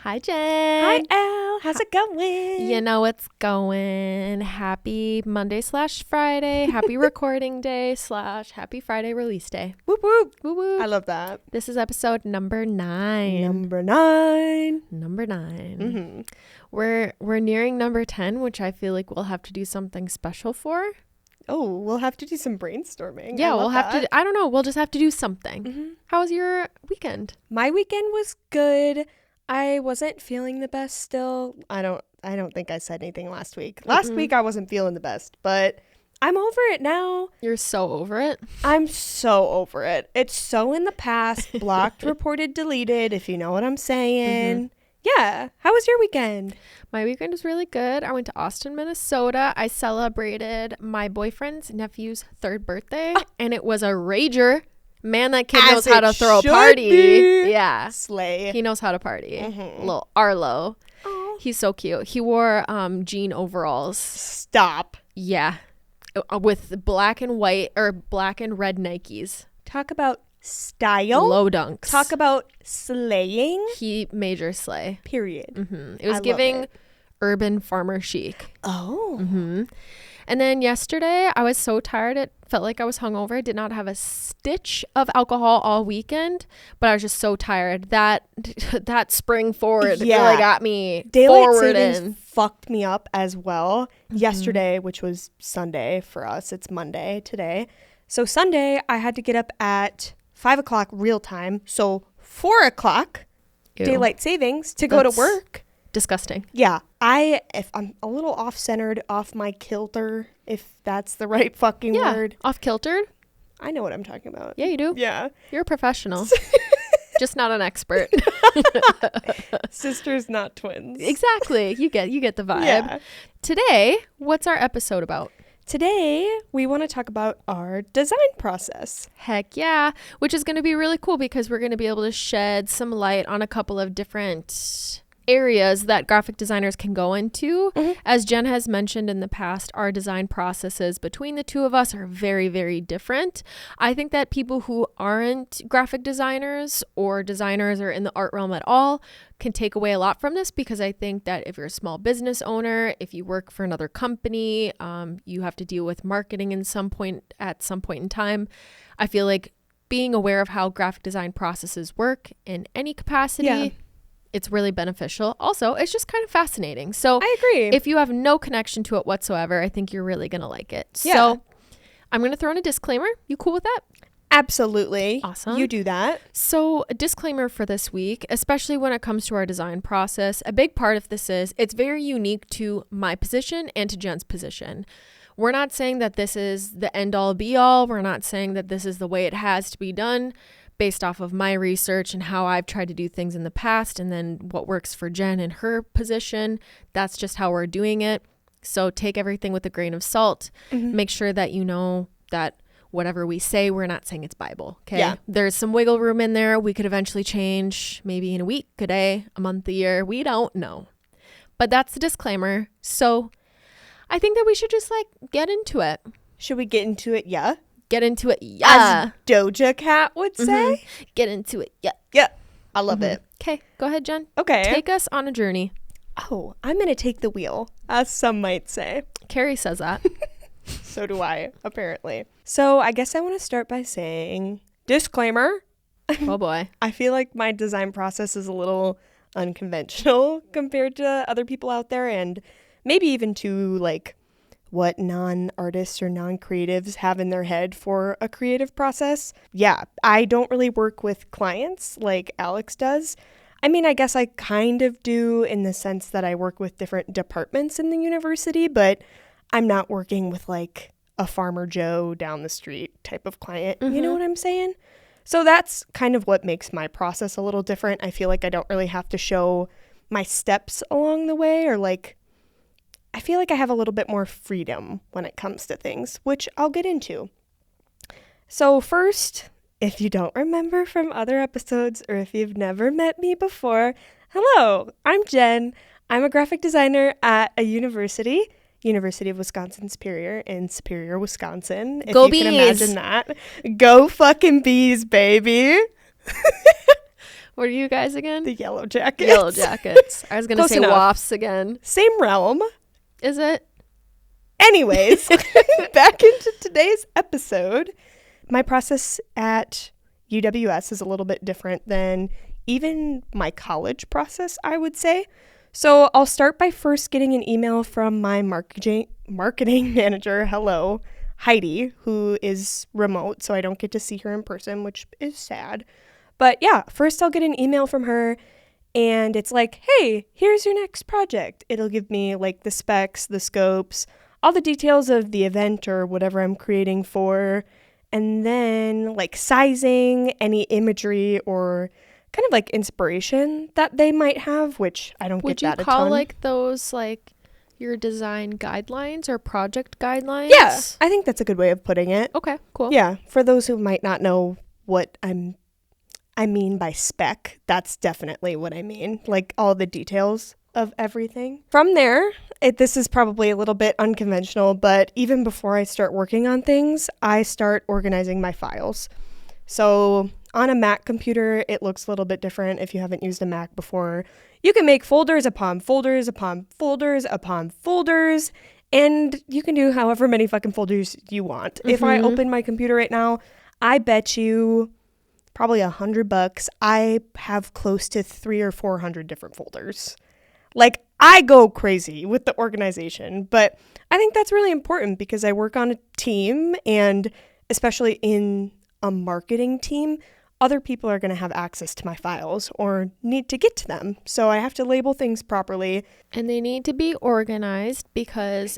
Hi, Jen. Hi, Elle. How's it going? You know what's going. Happy Monday/Friday. Happy recording day / happy Friday release day. Whoop, whoop. Woo woo. I love that. This is episode number 9. Number 9. Number 9. Mm-hmm. We're nearing number 10, which I feel like we'll have to do something special for. Oh, we'll have to do some brainstorming. Yeah, we'll have to. I don't know. We'll just have to do something. Mm-hmm. How was your weekend? My weekend was good. I wasn't feeling the best still. I don't think I said anything last week. Last week I wasn't feeling the best, but I'm over it now. You're so over it. I'm so over it. It's so in the past. Blocked, reported, deleted, if you know what I'm saying. Mm-hmm. Yeah. How was your weekend? My weekend was really good. I went to Austin, Minnesota. I celebrated my boyfriend's nephew's 3rd birthday, and it was a rager. Man, that kid knows how to throw a party. Be. Yeah. Slay. He knows how to party. Mm-hmm. Little Arlo. Oh. He's so cute. He wore jean overalls. Stop. Yeah. With black and white or black and red Nikes. Talk about style. Low dunks. Talk about slaying. He major slay. Period. Mm-hmm. It was I giving love it. urban farmer chic. Oh. Mm-hmm. And then yesterday, I was so tired. It felt like I was hungover. I did not have a stitch of alcohol all weekend, but I was just so tired. That spring forward really got me Daylight forward savings in. fucked me up as well. Yesterday, which was Sunday for us. It's Monday today. So Sunday, I had to get up at 5 o'clock real time. So 4 o'clock Ew. daylight savings to go to work. Disgusting. Yeah, if I'm a little off-centered, off my kilter, if that's the right fucking word. Off kiltered. I know what I'm talking about. Yeah, you do. Yeah. You're a professional. Just not an expert. Sisters, not twins. Exactly. You get the vibe. Yeah. Today, what's our episode about? Today, we want to talk about our design process. Heck yeah. Which is going to be really cool because we're going to be able to shed some light on a couple of different areas that graphic designers can go into. Mm-hmm. As Jen has mentioned in the past, our design processes between the two of us are very, very different. I think that people who aren't graphic designers or designers or in the art realm at all can take away a lot from this, because I think that if you're a small business owner, if you work for another company, you have to deal with marketing at some point in time. I feel like being aware of how graphic design processes work in any capacity, it's really beneficial. Also, it's just kind of fascinating. So I agree. If you have no connection to it whatsoever, I think you're really going to like it. Yeah. So I'm going to throw in a disclaimer. You cool with that? Absolutely. Awesome. You do that. So a disclaimer for this week, especially when it comes to our design process, a big part of this is it's very unique to my position and to Jen's position. We're not saying that this is the end all be all. We're not saying that this is the way it has to be done, based off of my research and how I've tried to do things in the past, and then what works for Jen in her position. That's just how we're doing it. So take everything with a grain of salt. Mm-hmm. Make sure that you know that whatever we say, we're not saying it's Bible. Okay. Yeah. There's some wiggle room in there. We could eventually change, maybe in a week, a day, a month, a year. We don't know. But that's the disclaimer. So I think that we should just get into it. Should we get into it? Yeah. Get into it. Yeah. As Doja Cat would say. Mm-hmm. Get into it. Yeah. Yeah. I love it. Okay. Go ahead, Jen. Okay. Take us on a journey. Oh, I'm going to take the wheel, as some might say. Carrie says that. So do I, apparently. So I guess I want to start by saying, disclaimer. Oh boy. I feel like my design process is a little unconventional compared to other people out there, and maybe even to what non-artists or non-creatives have in their head for a creative process. Yeah, I don't really work with clients like Alex does. I mean, I guess I kind of do in the sense that I work with different departments in the university, but I'm not working with a Farmer Joe down the street type of client. Mm-hmm. You know what I'm saying? So that's kind of what makes my process a little different. I feel like I don't really have to show my steps along the way, or I feel like I have a little bit more freedom when it comes to things, which I'll get into. So first, if you don't remember from other episodes, or if you've never met me before, hello, I'm Jen. I'm a graphic designer at a University of Wisconsin Superior in Superior, Wisconsin. If Go you bees. can imagine that. Go fucking bees, baby. What are you guys again? The Yellow Jackets. Yellow Jackets. I was going to Close say enough. WAFs again. Same realm. Is it? Anyways, back into today's episode. My process at UWS is a little bit different than even my college process, I would say. So I'll start by first getting an email from my marketing manager, hello, Heidi, who is remote, so I don't get to see her in person, which is sad. But yeah, first I'll get an email from her, and it's like, hey, here's your next project. It'll give me like the specs, the scopes, all the details of the event or whatever I'm creating for, and then like sizing, any imagery or kind of like inspiration that they might have, which I don't get that a ton. Would you call like those like your design guidelines or project guidelines? Yeah, I think that's a good way of putting it. Okay, cool. Yeah, for those who might not know what I mean by spec, that's definitely what I mean. Like all the details of everything. From there, this is probably a little bit unconventional, but even before I start working on things, I start organizing my files. So on a Mac computer, it looks a little bit different if you haven't used a Mac before. You can make folders upon folders upon folders upon folders, and you can do however many fucking folders you want. Mm-hmm. If I open my computer right now, I bet you probably $100, I have close to 300 or 400 different folders. Like, I go crazy with the organization, but I think that's really important because I work on a team, and especially in a marketing team, other people are going to have access to my files or need to get to them. So I have to label things properly. And they need to be organized because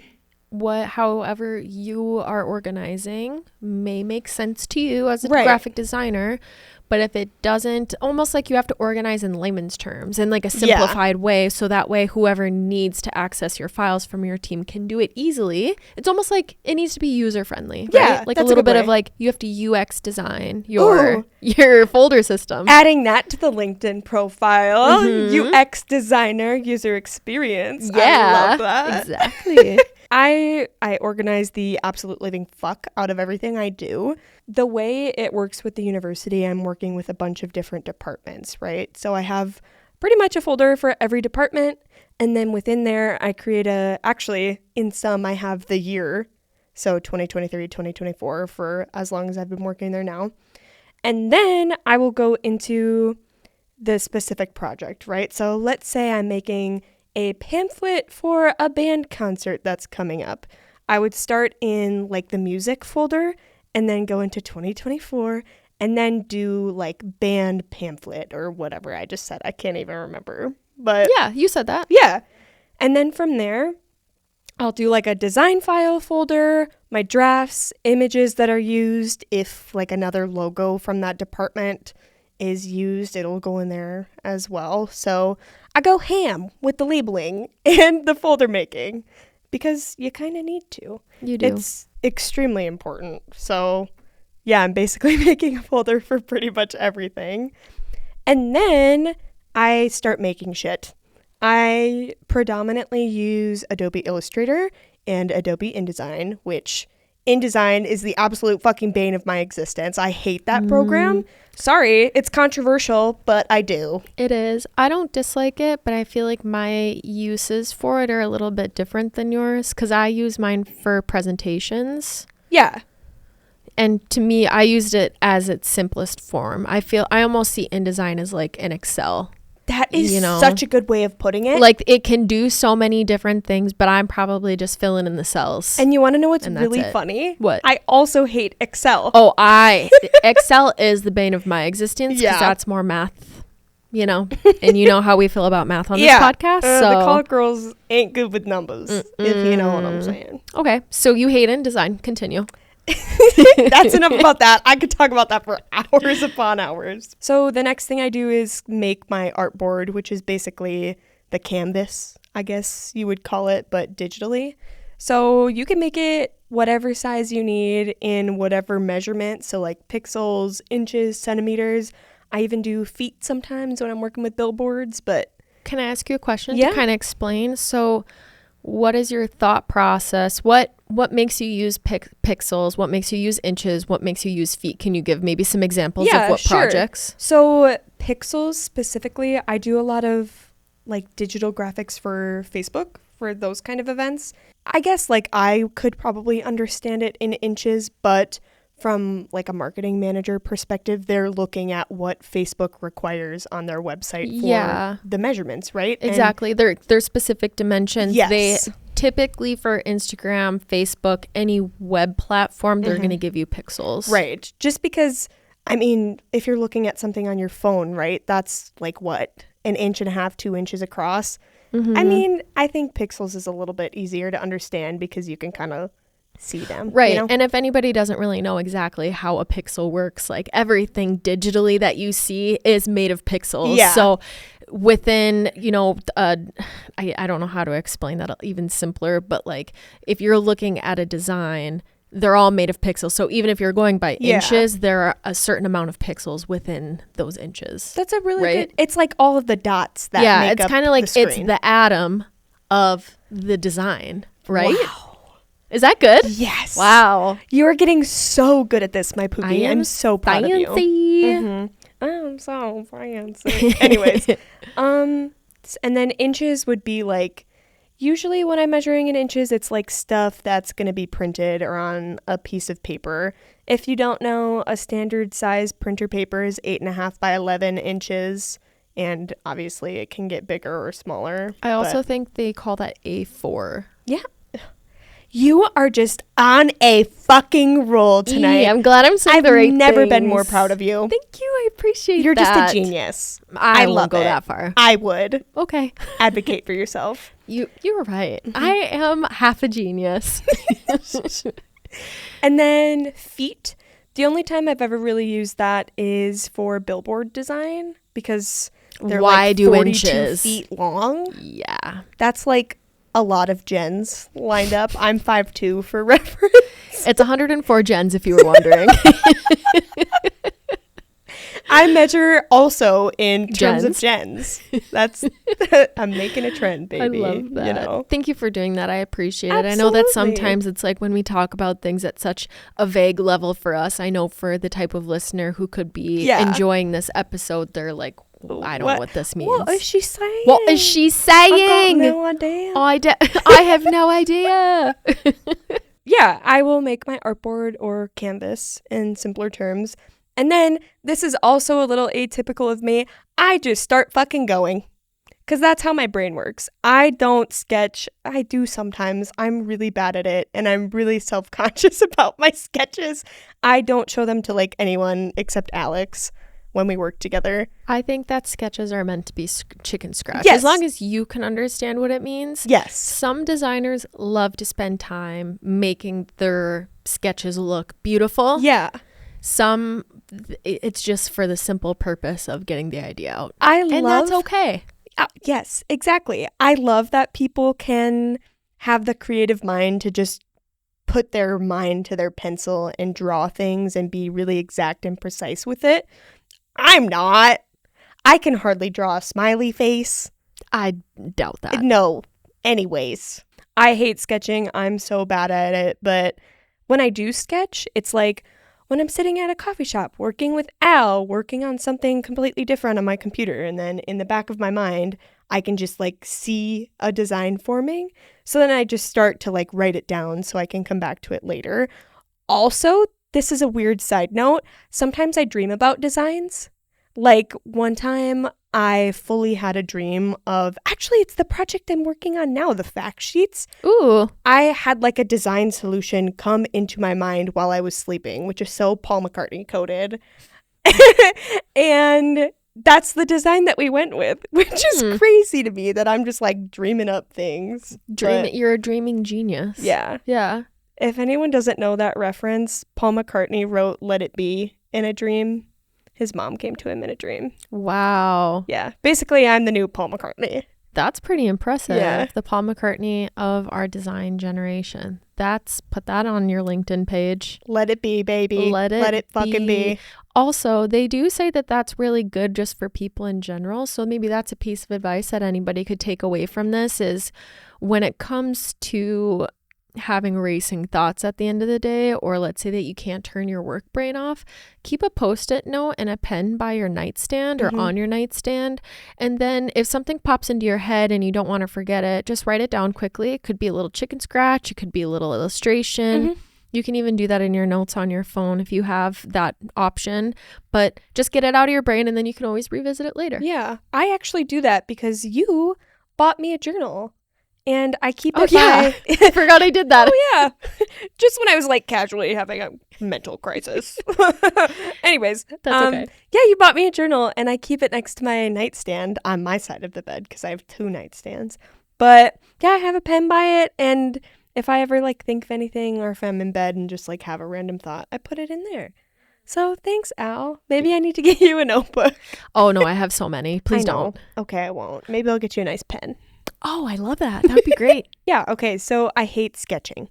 however you are organizing may make sense to you as a graphic designer, but if it doesn't, almost like you have to organize in layman's terms in like a simplified way, so that way whoever needs to access your files from your team can do it easily. It's almost like it needs to be user friendly, right? Like a little bit of like you have to UX design your folder system. Adding that to the LinkedIn profile, UX designer, user experience. Yeah, I love that. Exactly. I organize the absolute living fuck out of everything I do. The way it works with the university, I'm working with a bunch of different departments, right? So I have pretty much a folder for every department. And then within there, I create actually, in some, I have the year. So 2023, 2024 for as long as I've been working there now. And then I will go into the specific project, right? So let's say I'm making a pamphlet for a band concert that's coming up. I would start in like the music folder and then go into 2024 and then do like band pamphlet or whatever I just said. I can't even remember. But yeah, you said that. Yeah. And then from there, I'll do like a design file folder, my drafts, images that are used. If like another logo from that department is used, it'll go in there as well. So I go ham with the labeling and the folder making because you kind of need to. You do. It's extremely important. So yeah, I'm basically making a folder for pretty much everything. And then I start making shit. I predominantly use Adobe Illustrator and Adobe InDesign, which InDesign is the absolute fucking bane of my existence. I hate that program. Sorry, it's controversial, but I do. It is. I don't dislike it, but I feel like my uses for it are a little bit different than yours because I use mine for presentations. Yeah. And to me, I used it as its simplest form. I almost see InDesign as like an Excel. That is such a good way of putting it. Like it can do so many different things, but I'm probably just filling in the cells. And you want to know what's really funny? What? I also hate Excel. Oh, Excel is the bane of my existence because that's more math, and you know how we feel about math on this podcast. So the college girls ain't good with numbers, if you know what I'm saying. Okay, so you hate InDesign. Continue. That's enough about that. I could talk about that for hours upon hours. So the next thing I do is make my artboard, which is basically the canvas, I guess you would call it, but digitally. So you can make it whatever size you need in whatever measurement. So like pixels, inches, centimeters. I even do feet sometimes when I'm working with billboards, but... Can I ask you a question to kind of explain? So what is your thought process? What what makes you use pixels? What makes you use inches? What makes you use feet? Can you give maybe some examples of what projects? So pixels specifically, I do a lot of like digital graphics for Facebook for those kind of events. I guess like I could probably understand it in inches, but from like a marketing manager perspective, they're looking at what Facebook requires on their website for the measurements, right? Exactly. They're specific dimensions. Yes. They typically for Instagram, Facebook, any web platform, they're going to give you pixels. Right. Just because, I mean, if you're looking at something on your phone, right, that's like what, 1.5 inches, 2 inches across. I mean, I think pixels is a little bit easier to understand because you can kind of see them. Right. You know? And if anybody doesn't really know exactly how a pixel works, like everything digitally that you see is made of pixels. Yeah. So within, you know, I don't know how to explain that even simpler, but like if you're looking at a design, they're all made of pixels. So even if you're going by inches, there are a certain amount of pixels within those inches. That's a really good, it's like all of the dots that make it's up kind of like the screen. it's the atom of the design, right? Wow. Is that good? Yes. Wow. You're getting so good at this, my Pookie. I'm so proud of you. Fancy. I'm so fancy. Anyways, and then inches would be like, usually when I'm measuring in inches, it's like stuff that's going to be printed or on a piece of paper. If you don't know, a standard size printer paper is 8.5 by 11 inches. And obviously it can get bigger or smaller. I also think they call that A4. Yeah. You are just on a fucking roll tonight. I'm glad I'm saying the right I've never things. been more proud of you. Thank you. I appreciate You're that. just a genius. I love won't go it. that far. I would. Okay. Advocate for yourself. You're right. I am half a genius. And then feet. The only time I've ever really used that is for billboard design because they're Why like do 42 inches? feet long. Yeah. That's like a lot of gens lined up. I'm 5'2" for reference. It's 104 gens if you were wondering. I measure also in terms of gens. That's I'm making a trend, baby. I love that. You know? Thank you for doing that. I appreciate it. Absolutely. I know that sometimes it's like when we talk about things at such a vague level for us, I know for the type of listener who could be enjoying this episode, they're like, I don't know what this means. What is she saying? What is she saying? I've got no idea. I have no idea. Yeah, I will make my artboard or canvas in simpler terms. And then this is also a little atypical of me. I just start fucking going because that's how my brain works. I don't sketch. I do sometimes. I'm really bad at it and I'm really self-conscious about my sketches. I don't show them to like anyone except Alex when we work together. I think that sketches are meant to be chicken scratch. Yes. As long as you can understand what it means. Yes. Some designers love to spend time making their sketches look beautiful. Yeah. Some, it's just for the simple purpose of getting the idea out. And that's okay. Yes, exactly. I love that people can have the creative mind to just put their mind to their pencil and draw things and be really exact and precise with it. I'm not. I can hardly draw a smiley face. I doubt that. No. Anyways, I hate sketching. I'm so bad at it. But when I do sketch, it's like when I'm sitting at a coffee shop working with Al, working on something completely different on my computer. And then in the back of my mind, I can just like see a design forming. So then I just start to like write it down so I can come back to it later. Also, this is a weird side note. Sometimes I dream about designs. Like one time I fully had a dream of, actually it's the project I'm working on now, the fact sheets. Ooh. I had like a design solution come into my mind while I was sleeping, which is so Paul McCartney coded. And that's the design that we went with, which is crazy to me that I'm just like dreaming up things. You're a dreaming genius. Yeah. Yeah. If anyone doesn't know that reference, Paul McCartney wrote Let It Be in a dream. His mom came to him in a dream. Wow. Yeah. Basically, I'm the new Paul McCartney. That's pretty impressive. Yeah. The Paul McCartney of our design generation. Put that on your LinkedIn page. Let it be, baby. Let it fucking be. Also, they do say that that's really good just for people in general. So maybe that's a piece of advice that anybody could take away from this is when it comes to having racing thoughts at the end of the day, or let's say that you can't turn your work brain off, keep a Post-it note and a pen by your nightstand or on your nightstand. And then if something pops into your head and you don't want to forget it, just write it down quickly. It could be a little chicken scratch. It could be a little illustration. You can even do that in your notes on your phone if you have that option, but just get it out of your brain and then you can always revisit it later. Yeah, I actually do that because you bought me a journal and I keep it I forgot I did that. Oh, yeah. Just when I was like casually having a mental crisis. Anyways, That's okay. Yeah, you bought me a journal and I keep it next to my nightstand on my side of the bed because I have 2 nightstands. But yeah, I have a pen by it, and if I ever like think of anything or if I'm in bed and just like have a random thought, I put it in there. So thanks, Al. Maybe I need to get you a notebook. Oh, no, I have so many. Please don't. Okay, I won't. Maybe I'll get you a nice pen. Oh, I love that. That would be great. Yeah, okay, so I hate sketching.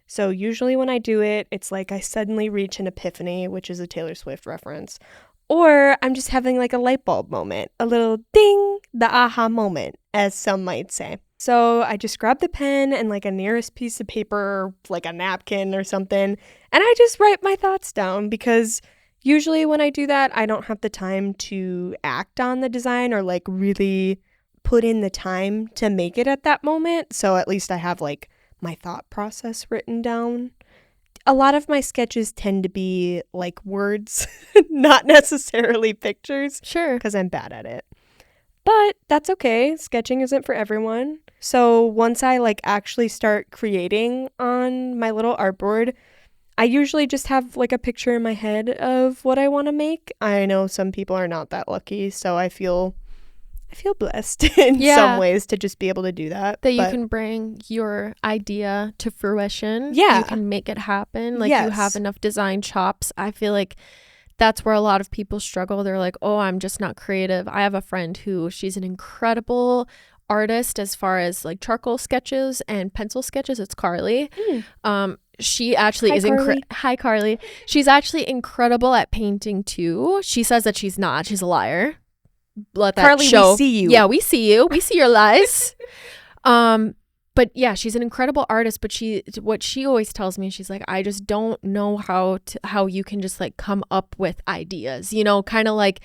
So usually when I do it, it's like I suddenly reach an epiphany, which is a Taylor Swift reference, or I'm just having like a light bulb moment, a little ding, the aha moment, as some might say. So I just grab the pen and like a nearest piece of paper, like a napkin or something, and I just write my thoughts down because usually when I do that, I don't have the time to act on the design or like really put in the time to make it at that moment. So at least I have like my thought process written down. A lot of my sketches tend to be like words, not necessarily pictures. Sure. Because I'm bad at it. But that's okay. Sketching isn't for everyone. So once I like actually start creating on my little artboard, I usually just have like a picture in my head of what I want to make. I know some people are not that lucky, so I feel blessed in some ways to just be able to do that. That you can bring your idea to fruition. Yeah. You can make it happen. Like you have enough design chops. I feel like that's where a lot of people struggle. They're like, oh, I'm just not creative. I have a friend who, she's an incredible artist as far as like charcoal sketches and pencil sketches. It's Carly. She actually Hi, Carly. She's actually incredible at painting too. She says that she's not. She's a liar. Let that Carly, show. we see you. Yeah, we see you. We see your lies. But yeah, she's an incredible artist, but what she always tells me, she's like, I just don't know how you can just like come up with ideas, you know, kind of like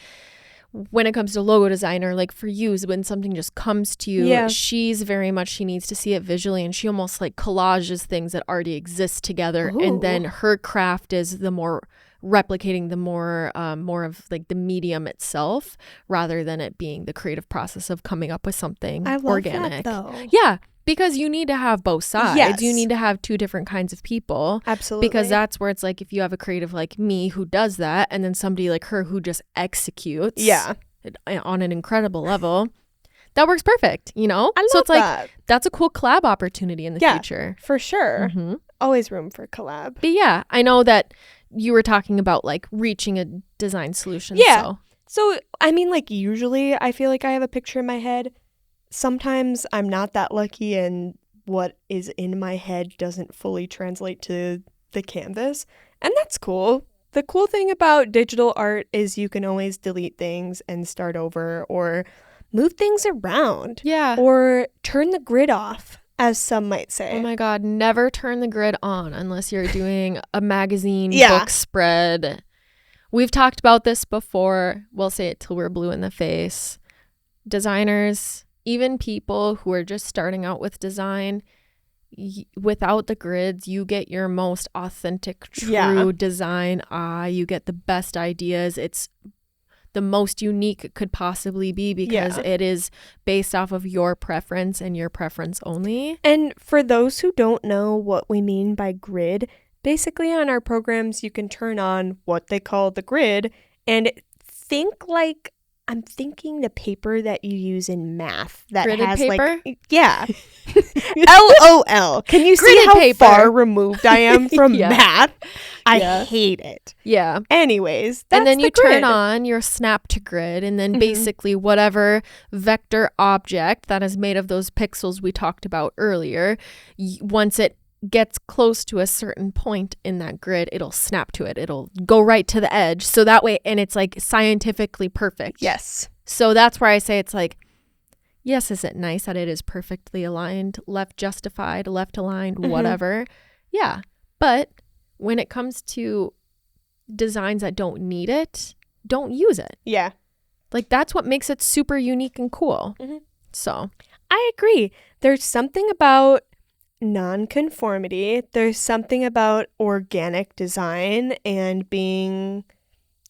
when it comes to logo designer, like for you, when something just comes to you, she's very much, she needs to see it visually, and she almost like collages things that already exist together. Ooh. And then her craft is the more replicating the more of like the medium itself, rather than it being the creative process of coming up with something organic. That, though. Yeah. Because you need to have both sides. Yes. You need to have 2 different kinds of people. Absolutely. Because that's where it's like, if you have a creative like me who does that, and then somebody like her who just executes on an incredible level, that works perfect, you know? I love so it's that. Like, that's a cool collab opportunity in the future. For sure. Always room for collab. But yeah, I know that you were talking about like reaching a design solution. Yeah. So I mean, like usually I feel like I have a picture in my head. Sometimes I'm not that lucky and what is in my head doesn't fully translate to the canvas. And that's cool. The cool thing about digital art is you can always delete things and start over, or move things around. Yeah. Or turn the grid off, as some might say. Oh my God, never turn the grid on unless you're doing a magazine book spread. We've talked about this before. We'll say it till we're blue in the face. Designers, even people who are just starting out with design, without the grids, you get your most authentic, true design. You get the best ideas. It's the most unique it could possibly be because it is based off of your preference and your preference only. And for those who don't know what we mean by grid, basically on our programs, you can turn on what they call the grid and think like, I'm thinking the paper that you use in math that Gridded has paper? like, LOL. Can you see Gridded how paper. far removed I am from math? I hate it. Yeah. Anyways, that's and then you the grid. turn on your snap to grid, and then basically whatever vector object that is made of those pixels we talked about earlier, once it gets close to a certain point in that grid, it'll snap to it. It'll go right to the edge. So that way, and it's like scientifically perfect. Yes. So that's where I say it's like, Yes, is it nice that it is perfectly aligned, left justified, left aligned, whatever? Yeah. But when it comes to designs that don't need it, don't use it. Yeah. Like, that's what makes it super unique and cool. So I agree. There's something about nonconformity. There's something about organic design and being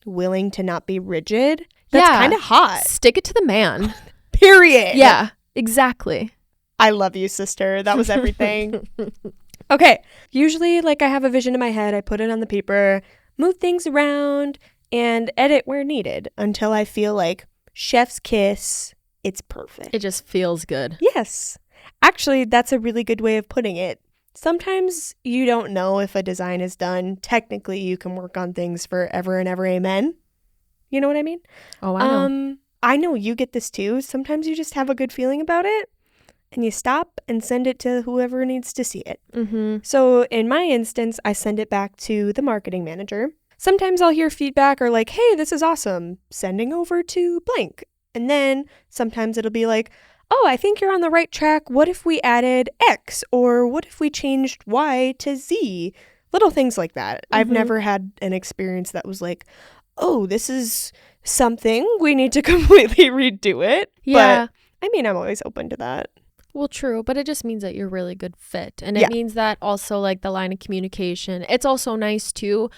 willing to not be rigid. That's kind of hot. Stick it to the man. Period. Yeah, exactly. I love you, sister. That was everything. Okay. Usually, like, I have a vision in my head. I put it on the paper, move things around, and edit where needed until I feel like chef's kiss. It's perfect. It just feels good. Yes. Actually, that's a really good way of putting it. Sometimes you don't know if a design is done. Technically, you can work on things forever and ever. Amen. You know what I mean? Oh, I know. I know you get this too. Sometimes you just have a good feeling about it and you stop and send it to whoever needs to see it. So in my instance, I send it back to the marketing manager. Sometimes I'll hear feedback or like, hey, this is awesome. Sending over to blank. And then sometimes it'll be like, oh, I think you're on the right track. What if we added X? Or what if we changed Y to Z? Little things like that. I've never had an experience that was like, oh, this is something. We need to completely redo it. Yeah. But I mean, I'm always open to that. Well, true, but it just means that you're a really good fit. And it means that also, like, the line of communication. It's also nice too,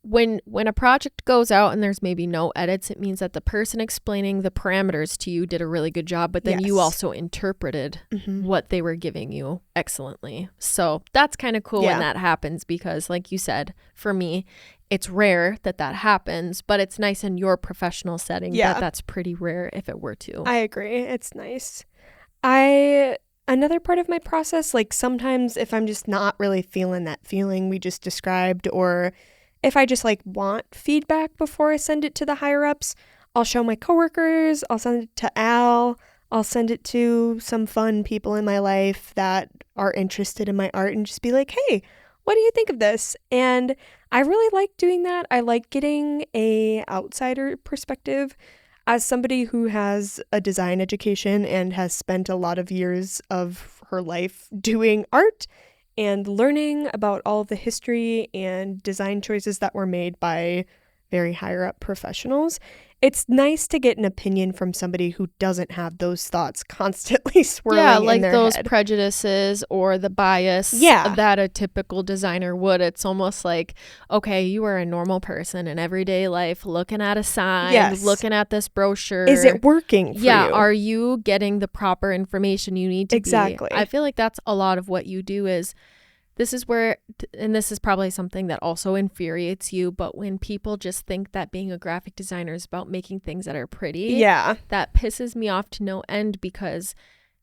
when a project goes out and there's maybe no edits, it means that the person explaining the parameters to you did a really good job, but then you also interpreted what they were giving you excellently. So that's kind of cool when that happens, because like you said, for me, it's rare that happens, but it's nice in your professional setting that that's pretty rare if it were to. I agree. It's nice. Another part of my process, like sometimes if I'm just not really feeling that feeling we just described, or if I just like want feedback before I send it to the higher ups, I'll show my coworkers, I'll send it to Al, I'll send it to some fun people in my life that are interested in my art and just be like, hey, what do you think of this? And I really like doing that. I like getting a outsider perspective. As somebody who has a design education and has spent a lot of years of her life doing art and learning about all of the history and design choices that were made by very higher up professionals, it's nice to get an opinion from somebody who doesn't have those thoughts constantly swirling like in their those head. prejudices or the bias that a typical designer would. It's almost like, okay, you are a normal person in everyday life looking at a sign, looking at this brochure. Is it working for you? Are you getting the proper information you need to Exactly. be? I feel like that's a lot of what you do is, this is where, and this is probably something that also infuriates you, but when people just think that being a graphic designer is about making things that are pretty, that pisses me off to no end, because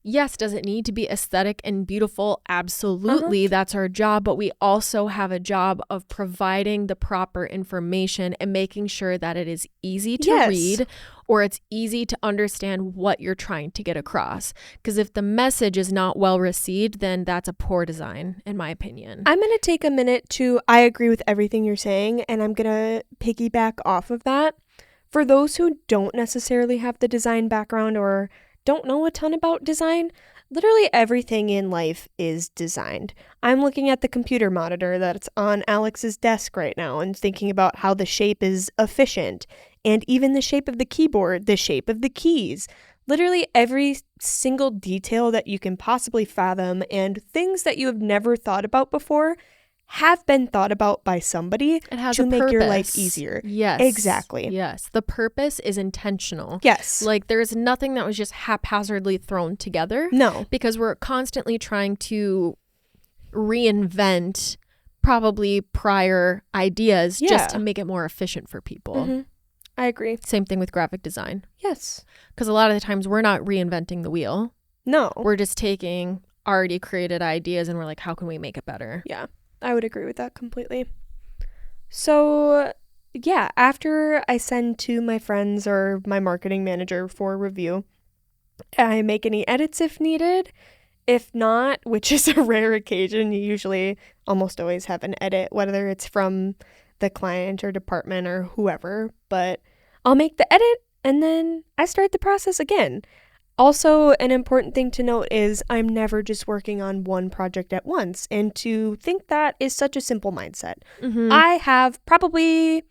yes, does it need to be aesthetic and beautiful? Absolutely. That's our job. But we also have a job of providing the proper information and making sure that it is easy to read, or it's easy to understand what you're trying to get across. Because if the message is not well received, then that's a poor design, in my opinion. I'm going to take a minute I agree with everything you're saying, and I'm going to piggyback off of that. For those who don't necessarily have the design background or don't know a ton about design, literally everything in life is designed. I'm looking at the computer monitor that's on Alex's desk right now and thinking about how the shape is efficient, and even the shape of the keyboard, the shape of the keys. Literally every single detail that you can possibly fathom, and things that you have never thought about before have been thought about by somebody to make your life easier. Yes. Exactly. Yes. The purpose is intentional. Yes. Like, there's nothing that was just haphazardly thrown together. No. Because we're constantly trying to reinvent probably prior ideas just to make it more efficient for people. I agree. Same thing with graphic design. Yes. Because a lot of the times we're not reinventing the wheel. No. We're just taking already created ideas and we're like, how can we make it better? Yeah. I would agree with that completely. So, yeah, after I send to my friends or my marketing manager for review, I make any edits if needed. If not, which is a rare occasion, you usually almost always have an edit, whether it's from the client or department or whoever. But I'll make the edit and then I start the process again. Also, an important thing to note is I'm never just working on one project at once. And to think that is such a simple mindset. Mm-hmm. I have probably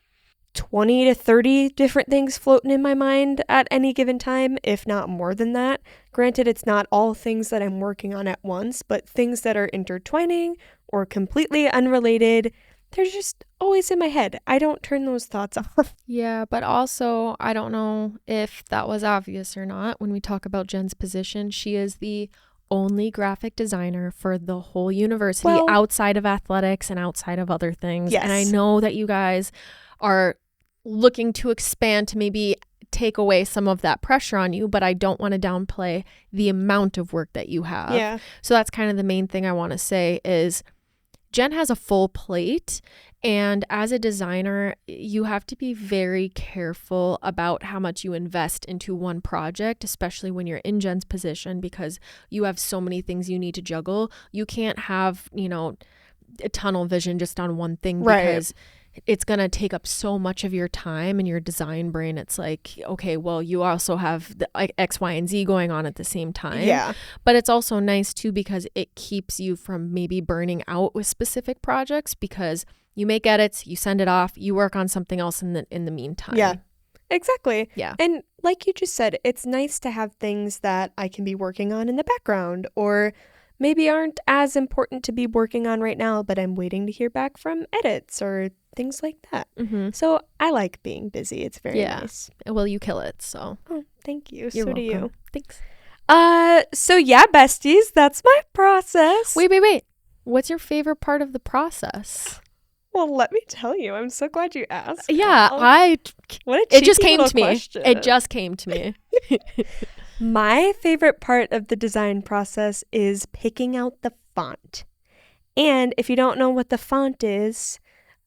20 to 30 different things floating in my mind at any given time, if not more than that. Granted, it's not all things that I'm working on at once, but things that are intertwining or completely unrelated, they're just always in my head. I don't turn those thoughts off. Yeah, but also, I don't know if that was obvious or not. When we talk about Jen's position, she is the only graphic designer for the whole university, Well, outside of athletics and outside of other things. Yes. And I know that you guys are looking to expand to maybe take away some of that pressure on you, but I don't want to downplay the amount of work that you have. Yeah. So that's kind of the main thing I want to say is Jen has a full plate, and as a designer, you have to be very careful about how much you invest into one project, especially when you're in Jen's position, because you have so many things you need to juggle. You can't have, a tunnel vision just on one thing, because it's going to take up so much of your time and your design brain. It's like, okay, well, you also have the X, Y, and Z going on at the same time. Yeah. But it's also nice too, because it keeps you from maybe burning out with specific projects, because you make edits, you send it off, you work on something else in the meantime. Yeah. Exactly. Yeah. And like you just said, it's nice to have things that I can be working on in the background, or maybe aren't as important to be working on right now, but I'm waiting to hear back from edits or things like that. Mm-hmm. So I like being busy. It's very Yeah. nice. Well, you kill it. So Oh, thank you. you're So do welcome. you. Thanks. So yeah, besties, that's my process. Wait. What's your favorite part of the process? Well, let me tell you. I'm so glad you asked. Yeah, Kyle. What a it just cheeky came little to me. question. It just came to me. My favorite part of the design process is picking out the font. And if you don't know what the font is,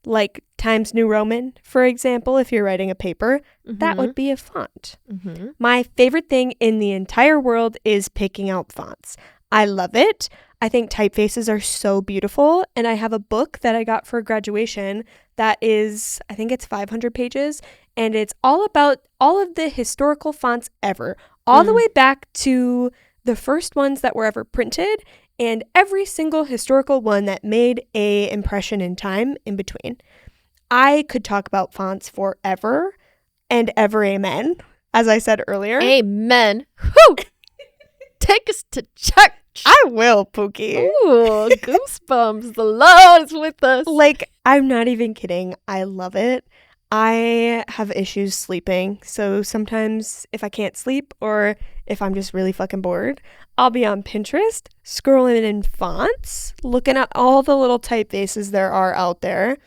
like Times New Roman, for example, if you're writing a paper, that would be a font. Mm-hmm. My favorite thing in the entire world is picking out fonts. I love it. I think typefaces are so beautiful. And I have a book that I got for graduation that is, I think it's 500 pages. And it's all about all of the historical fonts ever, all the way back to the first ones that were ever printed, and every single historical one that made a impression in time in between. I could talk about fonts forever and ever, amen, as I said earlier. Amen. Whew. Take us to church. I will, Pookie. Ooh, goosebumps. The Lord is with us. Like, I'm not even kidding. I love it. I have issues sleeping, so sometimes if I can't sleep or if I'm just really fucking bored, I'll be on Pinterest, scrolling in fonts, looking at all the little typefaces there are out there.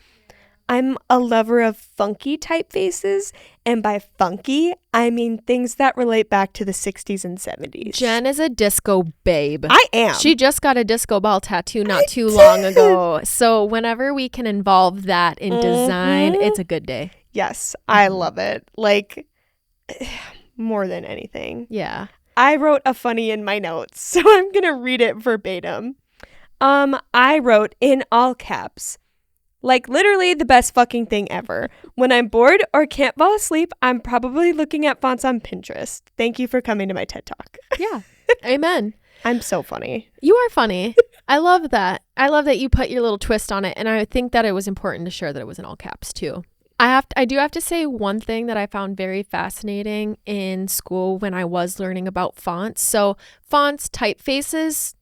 I'm a lover of funky typefaces, and by funky, I mean things that relate back to the 60s and 70s. Jen is a disco babe. I am. She just got a disco ball tattoo not too long ago. So whenever we can involve that in design, it's a good day. Yes, I love it. Like, more than anything. Yeah. I wrote a funny in my notes, so I'm going to read it verbatim. I wrote in all caps, like literally the best fucking thing ever. When I'm bored or can't fall asleep, I'm probably looking at fonts on Pinterest. Thank you for coming to my TED Talk. Yeah. Amen. I'm so funny. You are funny. I love that. I love that you put your little twist on it. And I think that it was important to share that it was in all caps too. I do have to say one thing that I found very fascinating in school when I was learning about fonts. So fonts, typefaces,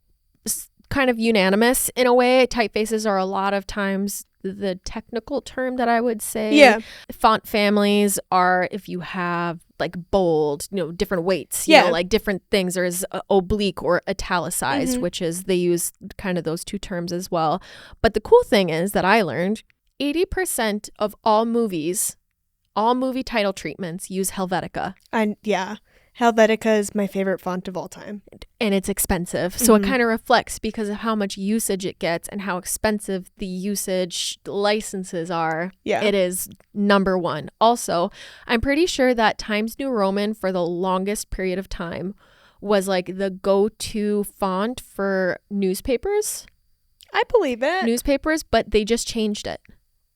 kind of unanimous in a way. Typefaces are a lot of times the technical term that I would say. Yeah. Font families are if you have like bold, different weights, Yeah. like different things. There's oblique or italicized, which is they use kind of those two terms as well. But the cool thing is that I learned 80% of all movie title treatments use Helvetica. And yeah, Helvetica is my favorite font of all time. And it's expensive. So it kind of reflects because of how much usage it gets and how expensive the usage licenses are. Yeah. It is number one. Also, I'm pretty sure that Times New Roman for the longest period of time was like the go-to font for newspapers. I believe it. Newspapers, but they just changed it.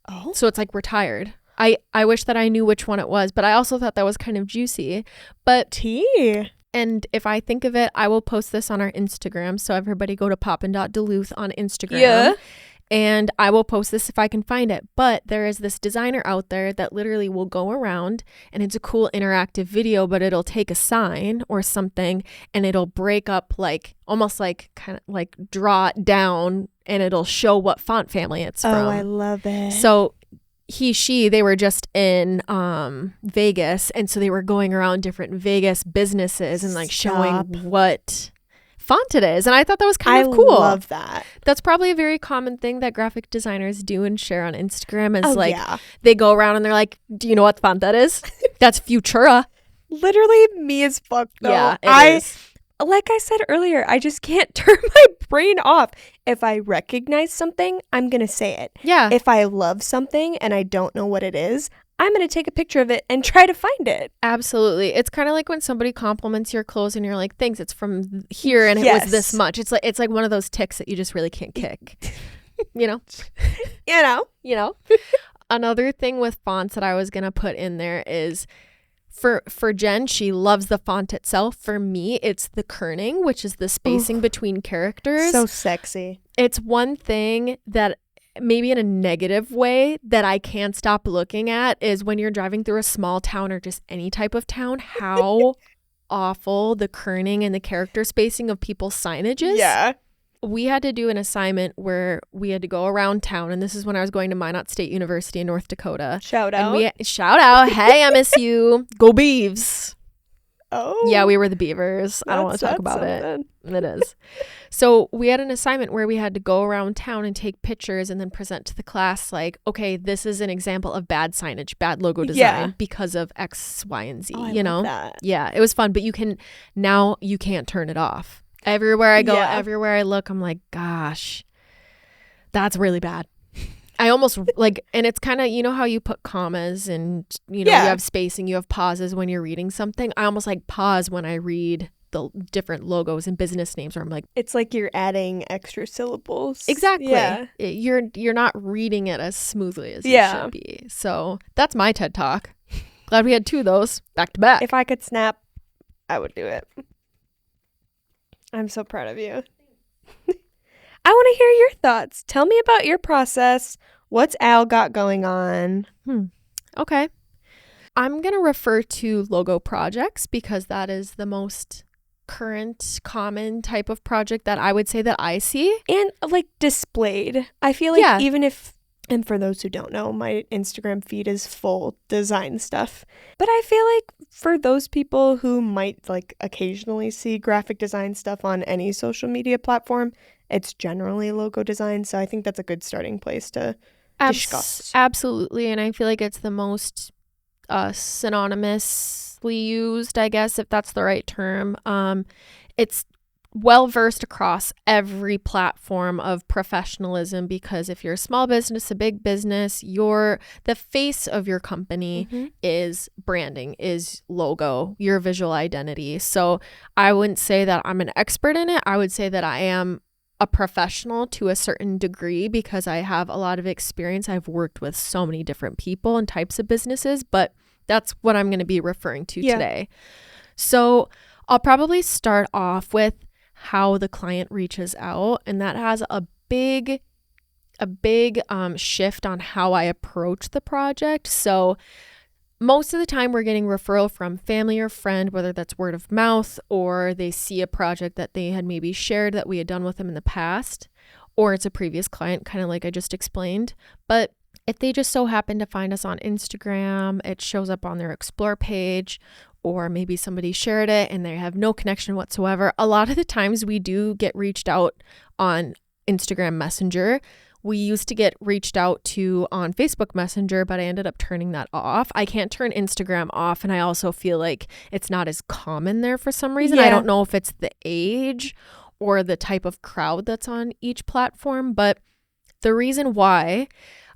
Oh. So it's like retired. I wish that I knew which one it was, but I also thought that was kind of juicy. But Tea. And if I think of it, I will post this on our Instagram. So everybody go to poppin.duluth on Instagram. Yeah. And I will post this if I can find it. But there is this designer out there that literally will go around, and it's a cool interactive video, but it'll take a sign or something and it'll break up, like almost like kind of like draw it down, and it'll show what font family it's from. Oh, I love it. So they were just in Vegas, and so they were going around different Vegas businesses and like showing what font it is, and I thought that was kind of cool. I love that. That's probably a very common thing that graphic designers do and share on Instagram is they go around and they're like, do you know what font that is? That's Futura. Literally me as fuck though. Yeah, it is. Like I said earlier, I just can't turn my brain off. If I recognize something, I'm going to say it. Yeah. If I love something and I don't know what it is, I'm going to take a picture of it and try to find it. Absolutely. It's kind of like when somebody compliments your clothes and you're like, thanks, it's from here and it was this much. It's like one of those ticks that you just really can't kick. You know? You know? Another thing with fonts that I was going to put in there is for Jen, she loves the font itself. For me, it's the kerning, which is the spacing between characters. So sexy. It's one thing that maybe in a negative way that I can't stop looking at is when you're driving through a small town or just any type of town, how awful the kerning and the character spacing of people's signage is. Yeah. We had to do an assignment where we had to go around town, and this is when I was going to Minot State University in North Dakota. Shout out. Shout out. Hey, MSU. Go Beavs. Oh. Yeah, we were the Beavers. I don't want to talk about it. It is. So we had an assignment where we had to go around town and take pictures and then present to the class like, okay, this is an example of bad signage, bad logo design because of X, Y, and Z. Oh, I you know? love that. Yeah, it was fun, but you can't turn it off. Everywhere I go, everywhere I look, I'm like, gosh, that's really bad. I almost like, and it's kind of, you know how you put commas and, you know, you have spacing, you have pauses when you're reading something. I almost like pause when I read the different logos and business names, where I'm like, it's like you're adding extra syllables. Exactly. Yeah. You're not reading it as smoothly as you should be. So that's my TED Talk. Glad we had two of those back to back. If I could snap, I would do it. I'm so proud of you. I want to hear your thoughts. Tell me about your process. What's Al got going on? Okay. I'm going to refer to logo projects because that is the most current, common type of project that I would say that I see. And like displayed. I feel like even if, and for those who don't know, my Instagram feed is full design stuff. But I feel like for those people who might like occasionally see graphic design stuff on any social media platform, it's generally logo design. So I think that's a good starting place to discuss. Absolutely. And I feel like it's the most synonymously used, I guess, if that's the right term. It's well versed across every platform of professionalism, because if you're a small business, a big business, the face of your company is branding, is logo, your visual identity. So I wouldn't say that I'm an expert in it. I would say that I am a professional to a certain degree because I have a lot of experience. I've worked with so many different people and types of businesses, but that's what I'm going to be referring to today. So I'll probably start off with how the client reaches out, and that has a big shift on how I approach the project. So most of the time we're getting referral from family or friend, whether that's word of mouth or they see a project that they had maybe shared that we had done with them in the past, or it's a previous client, kind of like I just explained. But if they just so happen to find us on Instagram, it shows up on their Explore page, or maybe somebody shared it and they have no connection whatsoever. A lot of the times we do get reached out on Instagram Messenger. We used to get reached out to on Facebook Messenger, but I ended up turning that off. I can't turn Instagram off, and I also feel like it's not as common there for some reason. I don't know if it's the age or the type of crowd that's on each platform, but the reason why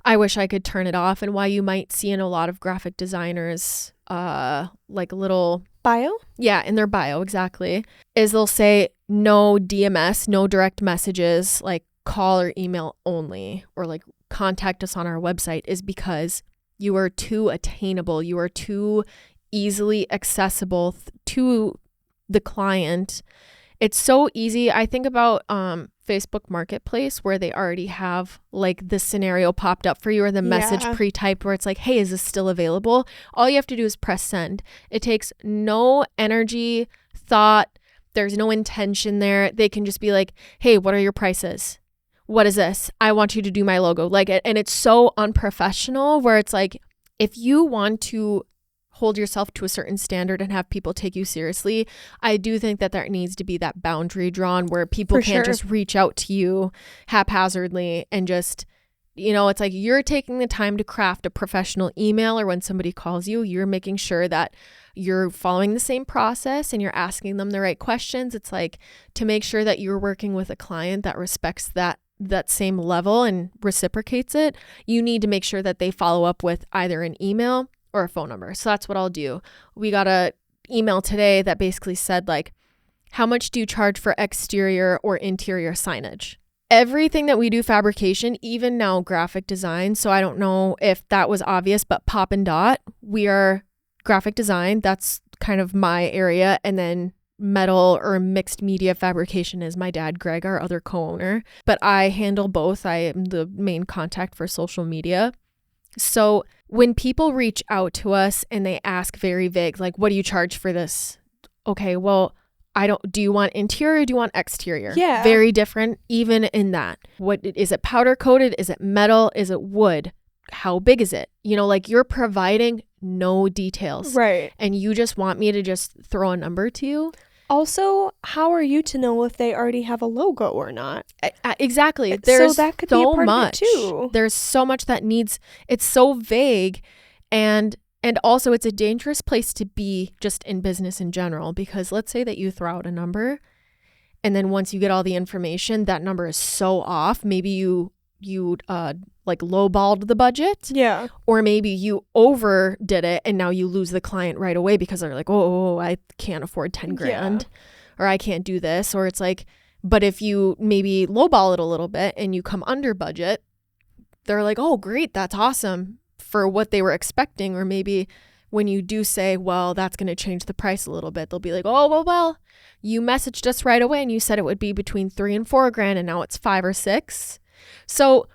I wish I could turn it off, and why you might see in a lot of graphic designers like a little bio, in their bio, exactly, is they'll say no DMS, no direct messages, like call or email only, or like contact us on our website, is because you are too attainable, you are too easily accessible to the client. It's so easy. I think about Facebook Marketplace, where they already have like the scenario popped up for you, or the message pre-typed where it's like, hey, is this still available? All you have to do is press send. It takes no energy, thought. There's no intention there. They can just be like, hey, what are your prices? What is this? I want you to do my logo. Like, and it's so unprofessional, where it's like, if you want to hold yourself to a certain standard and have people take you seriously, I do think that there needs to be that boundary drawn where people can't just reach out to you haphazardly and just, it's like you're taking the time to craft a professional email, or when somebody calls you, you're making sure that you're following the same process and you're asking them the right questions. It's like, to make sure that you're working with a client that respects that same level and reciprocates it, you need to make sure that they follow up with either an email or a phone number. So that's what I'll do. We got a email today that basically said like, how much do you charge for exterior or interior signage? Everything that we do fabrication, even now graphic design. So I don't know if that was obvious, but Pop and Dot, we are graphic design. That's kind of my area. And then metal or mixed media fabrication is my dad, Greg, our other co-owner. But I handle both. I am the main contact for social media. So when people reach out to us and they ask very vague, like, what do you charge for this? Okay, well, do you want interior? Do you want exterior? Yeah. Very different even in that. What is it, powder coated? Is it metal? Is it wood? How big is it? Like, you're providing no details. Right. And you just want me to just throw a number to you. Also, how are you to know if they already have a logo or not? Exactly. There's so that could so be a part much. Of it too. There's so much that needs. It's so vague, and also it's a dangerous place to be just in business in general, because let's say that you throw out a number, and then once you get all the information, that number is so off. Maybe you like lowballed the budget. Yeah. Or maybe you overdid it and now you lose the client right away because they're like, oh, I can't afford 10 grand or I can't do this. Or it's like, but if you maybe lowball it a little bit and you come under budget, they're like, oh, great. That's awesome for what they were expecting. Or maybe when you do say, well, that's going to change the price a little bit, they'll be like, oh, well, you messaged us right away and you said it would be between 3 and 4 grand and now it's 5 or 6. So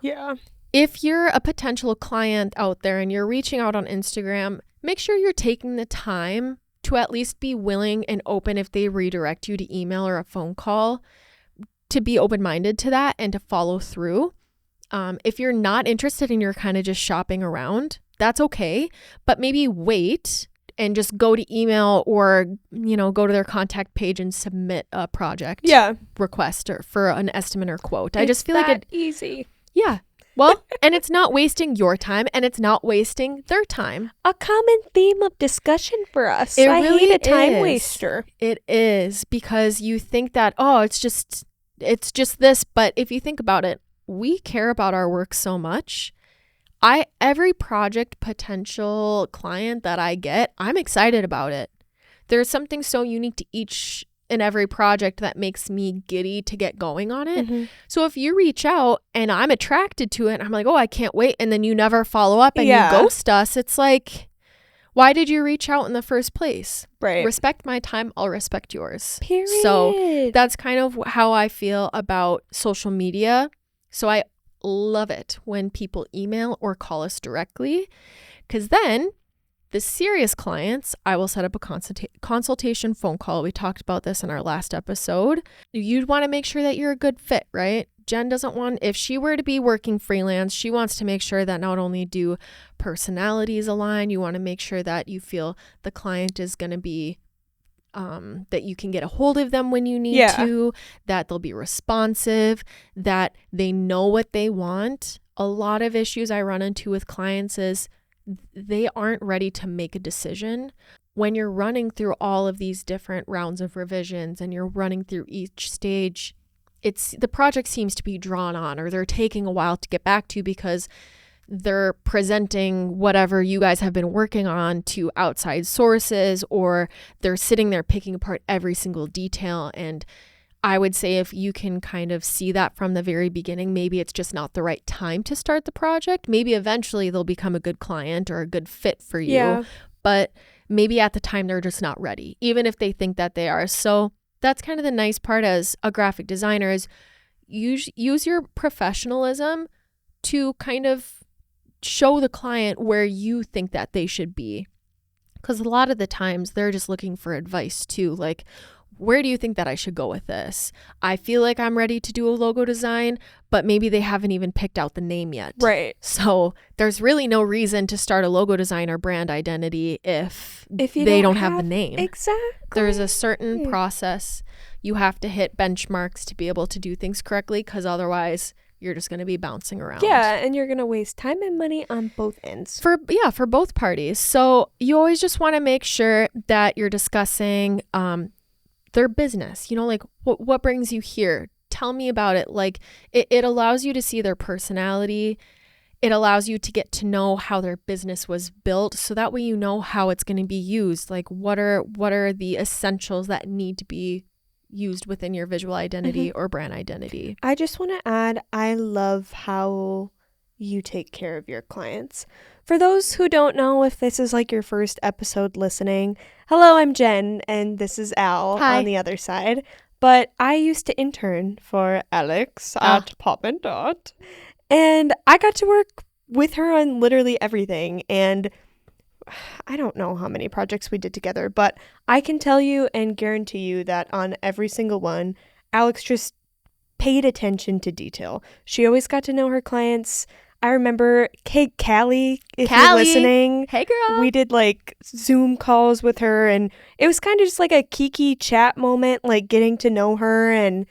if you're a potential client out there and you're reaching out on Instagram, make sure you're taking the time to at least be willing and open if they redirect you to email or a phone call, to be open-minded to that and to follow through. If you're not interested and you're kind of just shopping around, that's okay. But maybe wait and just go to email or, go to their contact page and submit a project request or for an estimate or quote. I just feel like it's easy. Yeah. Well, and it's not wasting your time and it's not wasting their time. A common theme of discussion for us. I hate a time waster. It is, because you think that, oh, it's just this. But if you think about it, we care about our work so much. Every project potential client that I get, I'm excited about it. There's something so unique to each and every project that makes me giddy to get going on it. Mm-hmm. So if you reach out and I'm attracted to it, and I'm like, oh, I can't wait. And then you never follow up and you ghost us. It's like, why did you reach out in the first place? Right. Respect my time. I'll respect yours. Period. So that's kind of how I feel about social media. So I love it when people email or call us directly, because then the serious clients, I will set up a consultation phone call. We talked about this in our last episode. You'd want to make sure that you're a good fit, right? Jen doesn't want, if she were to be working freelance, she wants to make sure that not only do personalities align, you want to make sure that you feel the client is going to be that you can get a hold of them when you need to, that they'll be responsive, that they know what they want. A lot of issues I run into with clients is they aren't ready to make a decision. When you're running through all of these different rounds of revisions and you're running through each stage, the project seems to be drawn on, or they're taking a while to get back to because they're presenting whatever you guys have been working on to outside sources, or they're sitting there picking apart every single detail. And I would say if you can kind of see that from the very beginning, maybe it's just not the right time to start the project. Maybe eventually they'll become a good client or a good fit for you. Yeah. But maybe at the time they're just not ready, even if they think that they are. So that's kind of the nice part as a graphic designer is use your professionalism to kind of show the client where you think that they should be. Because a lot of the times they're just looking for advice too. Like, where do you think that I should go with this? I feel like I'm ready to do a logo design, but maybe they haven't even picked out the name yet. Right. So there's really no reason to start a logo design or brand identity if they don't have the name. Exactly. There's a certain process. You have to hit benchmarks to be able to do things correctly, because otherwise you're just going to be bouncing around. Yeah, and you're going to waste time and money on both ends. For both parties. So you always just want to make sure that you're discussing their business. You know, like what brings you here? Tell me about it. Like it allows you to see their personality. It allows you to get to know how their business was built. So that way you know how it's going to be used. Like what are the essentials that need to be used within your visual identity or brand identity. I just want to add, I love how you take care of your clients. For those who don't know, if this is like your first episode listening, hello, I'm Jen, and this is Al on the other side. But I used to intern for Alex at Pop and Dot, and I got to work with her on literally everything. And I don't know how many projects we did together, but I can tell you and guarantee you that on every single one, Alex just paid attention to detail. She always got to know her clients. I remember Callie, if you're listening. Hey, girl. We did like Zoom calls with her, and it was kind of just like a kiki chat moment, like getting to know her and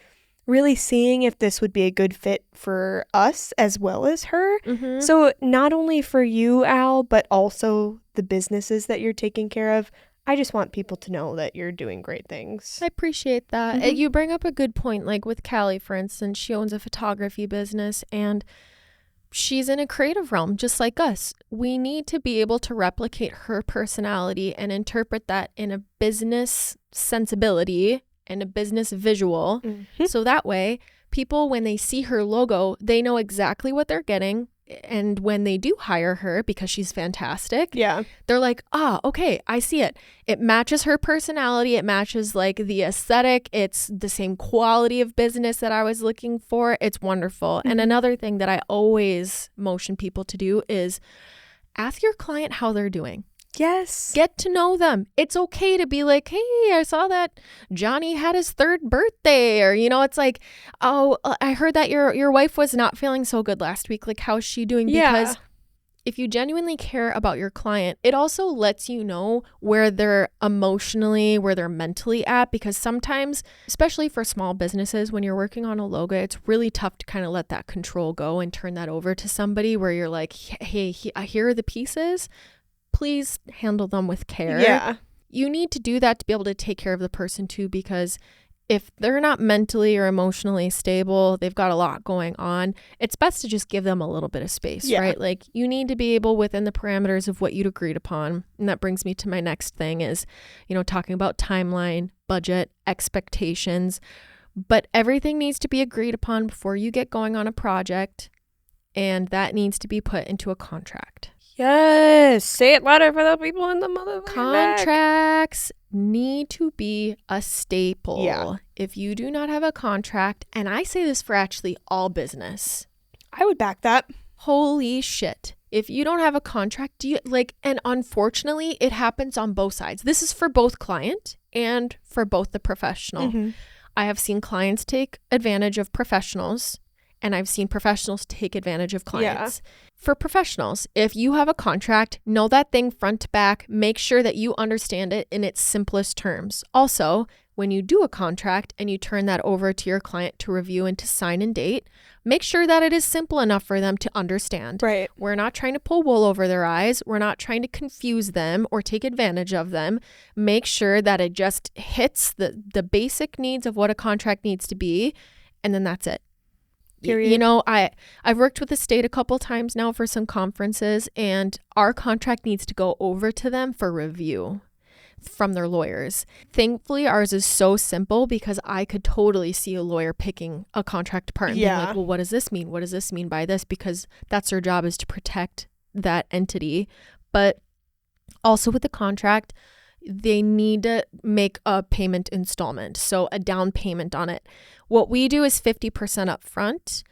really seeing if this would be a good fit for us as well as her. Mm-hmm. So not only for you, Al, but also the businesses that you're taking care of. I just want people to know that you're doing great things. I appreciate that. Mm-hmm. You bring up a good point. Like with Callie, for instance, she owns a photography business and she's in a creative realm just like us. We need to be able to replicate her personality and interpret that in a business sensibility and a business visual. Mm-hmm. So that way, people, when they see her logo, they know exactly what they're getting. And when they do hire her, because she's fantastic, they're like, okay, I see it. It matches her personality. It matches like the aesthetic. It's the same quality of business that I was looking for. It's wonderful. Mm-hmm. And another thing that I always motion people to do is ask your client how they're doing. Yes. Get to know them. It's okay to be like, hey, I saw that Johnny had his 3rd birthday. Or, you know, it's like, oh, I heard that your wife was not feeling so good last week. Like, how's she doing? Because if you genuinely care about your client, it also lets you know where they're emotionally, where they're mentally at. Because sometimes, especially for small businesses, when you're working on a logo, it's really tough to kind of let that control go and turn that over to somebody where you're like, hey, here are the pieces. Please handle them with care. Yeah. You need to do that to be able to take care of the person too, because if they're not mentally or emotionally stable, they've got a lot going on, it's best to just give them a little bit of space, right? Like you need to be able within the parameters of what you'd agreed upon. And that brings me to my next thing is, you know, talking about timeline, budget, expectations, but everything needs to be agreed upon before you get going on a project. And that needs to be put into a contract. Yes. Say it louder for the people in the motherfucking Contracts need to be a staple. Yeah. If you do not have a contract, and I say this for actually all business. I would back that. Holy shit. If you don't have a contract, and unfortunately, it happens on both sides. This is for both client and for both the professional. Mm-hmm. I have seen clients take advantage of professionals, and I've seen professionals take advantage of clients. Yeah. For professionals, if you have a contract, know that thing front to back. Make sure that you understand it in its simplest terms. Also, when you do a contract and you turn that over to your client to review and to sign and date, make sure that it is simple enough for them to understand. Right. We're not trying to pull wool over their eyes. We're not trying to confuse them or take advantage of them. Make sure that it just hits the basic needs of what a contract needs to be, and then that's it. Period. You know, I've worked with the state a couple times now for some conferences, and our contract needs to go over to them for review from their lawyers. Thankfully, ours is so simple because I could totally see a lawyer picking a contract apart and being like, well, what does this mean? What does this mean by this? Because that's their job, is to protect that entity. But Also with the contract, they need to make a payment installment, so a down payment on it. What we do is 50% up front.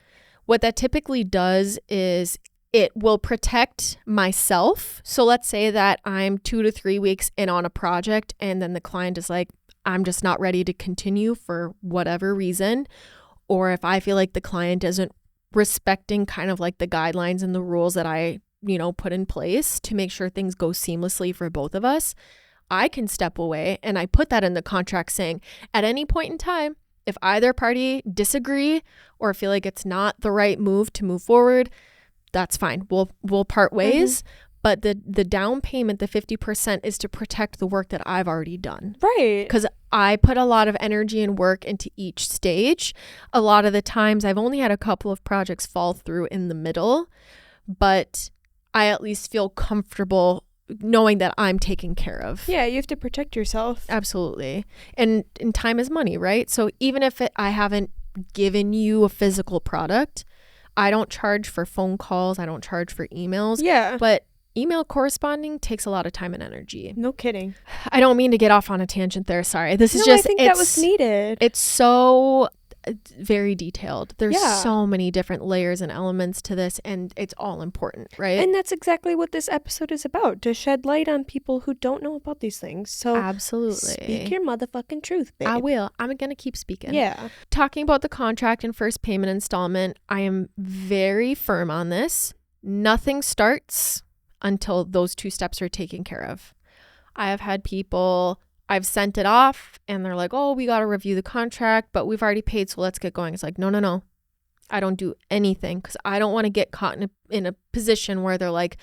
What that typically does is it will protect myself. So let's say that I'm 2 to 3 weeks in on a project and then the client is like, I'm just not ready to continue for whatever reason. Or if I feel like the client isn't respecting kind of like the guidelines and the rules that I, put in place to make sure things go seamlessly for both of us, I can step away, and I put that in the contract saying at any point in time, if either party disagree or feel like it's not the right move to move forward, that's fine. We'll part ways. But the down payment, the 50%, is to protect the work that I've already done. Right. Because I put a lot of energy and work into each stage. A lot of the times I've only had a couple of projects fall through in the middle, but I at least feel comfortable knowing that I'm taken care of. Yeah, you have to protect yourself. Absolutely. And time is money, right? So even if I haven't given you a physical product, I don't charge for phone calls. I don't charge for emails. Yeah. But email corresponding takes a lot of time and energy. No kidding. I don't mean to get off on a tangent there. Sorry. This is I just, think that was needed. It's so very detailed. There's Yeah. so many different layers and elements to this, and it's all important, right? And that's exactly what this episode is about, to shed light on people who don't know about these things. So Absolutely. speak your motherfucking truth, babe. I will. I'm going to keep speaking. Yeah. Talking about the contract and first payment installment, I am very firm on this. Nothing starts until those two steps are taken care of. I have had people, I've sent it off and they're like, oh, we got to review the contract, but we've already paid, so let's get going. It's like, no. I don't do anything because I don't want to get caught in a position where they're like,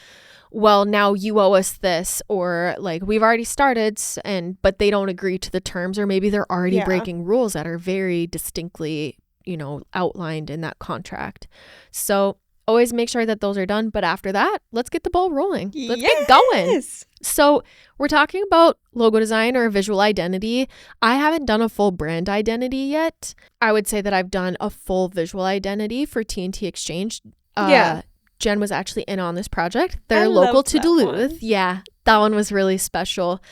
well, now you owe us this, or like we've already started but they don't agree to the terms, or maybe they're already breaking rules that are very distinctly, outlined in that contract. So always make sure that those are done. But after that, let's get the ball rolling. Let's get going. So we're talking about logo design or visual identity. I haven't done a full brand identity yet. I would say that I've done a full visual identity for T&T Exchange. Jen was actually in on this project. They're local to Duluth. Yeah, that one was really special.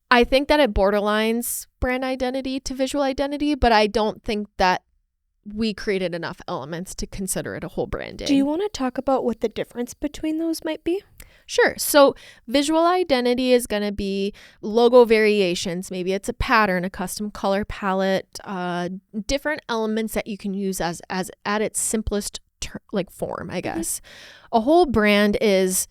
I think that it borderlines brand identity to visual identity, but I don't think that we created enough elements to consider it a whole branding. Do you want to talk about what the difference between those might be? Sure. So visual identity is going to be logo variations. Maybe it's a pattern, a custom color palette, different elements that you can use as at its simplest form, I guess. A whole brand is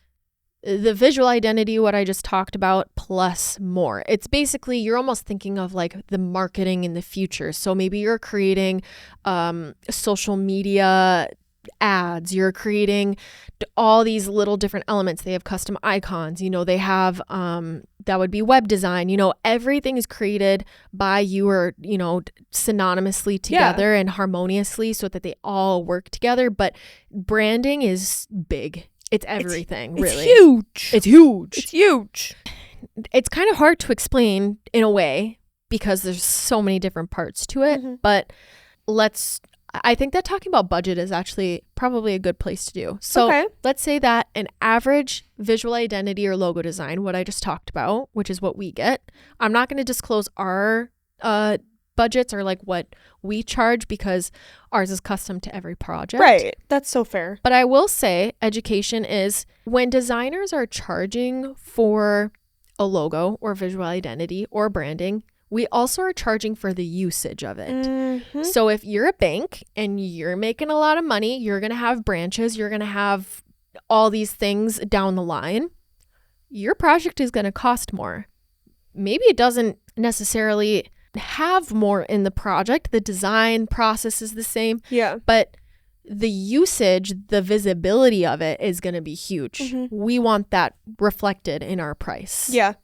the visual identity, what I just talked about, plus more. It's basically, you're almost thinking of like the marketing in the future. So maybe you're creating social media ads, you're creating all these little different elements. They have custom icons, they have that would be web design, everything is created by you or synonymously together and harmoniously so that they all work together. But branding is big. It's everything, really. It's huge. It's kind of hard to explain in a way because there's so many different parts to it. But I think that talking about budget is actually probably a good place to do. So let's say that an average visual identity or logo design, what I just talked about, which is what we get. I'm not going to disclose our budgets or like what we charge because ours is custom to every project. Right. That's so fair. But I will say education is when designers are charging for a logo or visual identity or branding, we also are charging for the usage of it. So if you're a bank and you're making a lot of money, you're going to have branches, you're going to have all these things down the line. Your project is going to cost more. Maybe it doesn't necessarily have more in the project. The design process is the same. Yeah. But the usage, the visibility of it is going to be huge. We want that reflected in our price. Yeah.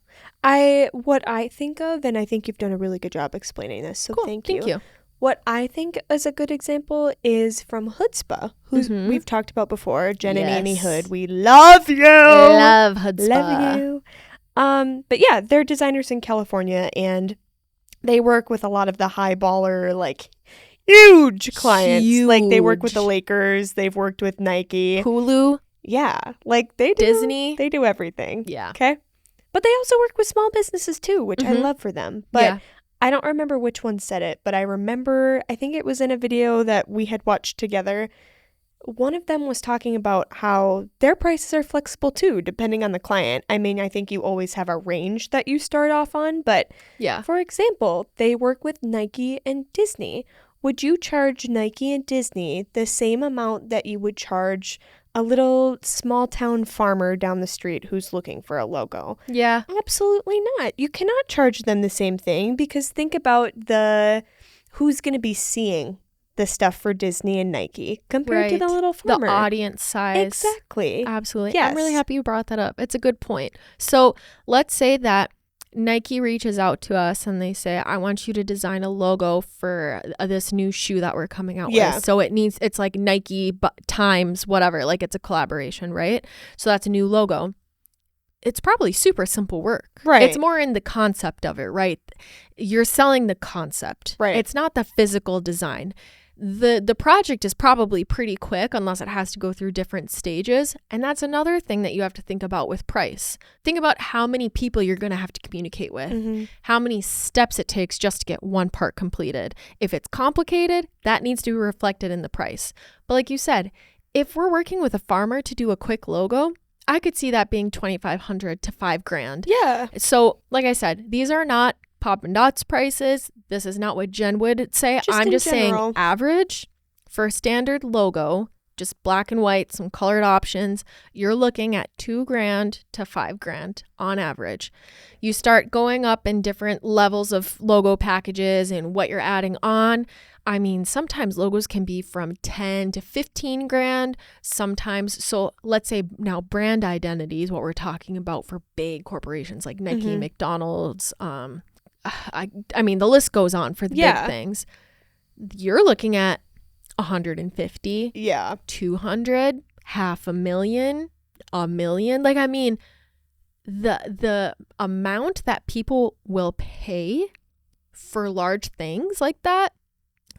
What I think of, and I think you've done a really good job explaining this, so cool. thank you. Thank you. What I think is a good example is from Hoodspa, who's we've talked about before, Jen and Amy Hood. We love you. Love Hoodspa. Love you. But yeah, they're designers in California, and they work with a lot of the high baller, like huge clients. Like they work with the Lakers. They've worked with Nike. Hulu. Yeah. Like they do. Disney. They do everything. Yeah. Okay. But they also work with small businesses too, which I love for them. But Yeah. I don't remember which one said it, but I remember, I think it was in a video that we had watched together. One of them was talking about how their prices are flexible too, depending on the client. I mean, I think you always have a range that you start off on, but Yeah. for example, they work with Nike and Disney. Would you charge Nike and Disney the same amount that you would charge a little small town farmer down the street who's looking for a logo? Yeah. Absolutely not. You cannot charge them the same thing because think about who's going to be seeing the stuff for Disney and Nike compared to the little farmer. The audience size. Exactly. Absolutely. Yes. I'm really happy you brought that up. It's a good point. So let's say that Nike reaches out to us and they say, I want you to design a logo for this new shoe that we're coming out with. So it's like Nike times whatever, like it's a collaboration, right? So that's a new logo. It's probably super simple work. Right. It's more in the concept of it, right? You're selling the concept. Right. It's not the physical design. The project is probably pretty quick unless it has to go through different stages. And that's another thing that you have to think about with price. Think about how many people you're going to have to communicate with, how many steps it takes just to get one part completed. If it's complicated, that needs to be reflected in the price. But like you said, if we're working with a farmer to do a quick logo, I could see that being $2,500 to $5,000. Yeah. So like I said, these are not Poppin' Dots prices. This is not what Jen would say. I'm just saying average for a standard logo, just black and white, some colored options. You're looking at $2,000 to $5,000 on average. You start going up in different levels of logo packages and what you're adding on. I mean, sometimes logos can be from 10 to 15 grand. Sometimes, so let's say now brand identity is what we're talking about for big corporations like Nike, McDonald's, I mean, the list goes on for the big things. You're looking at 150, 200, $500,000, $1 million. Like, I mean, the amount that people will pay for large things like that,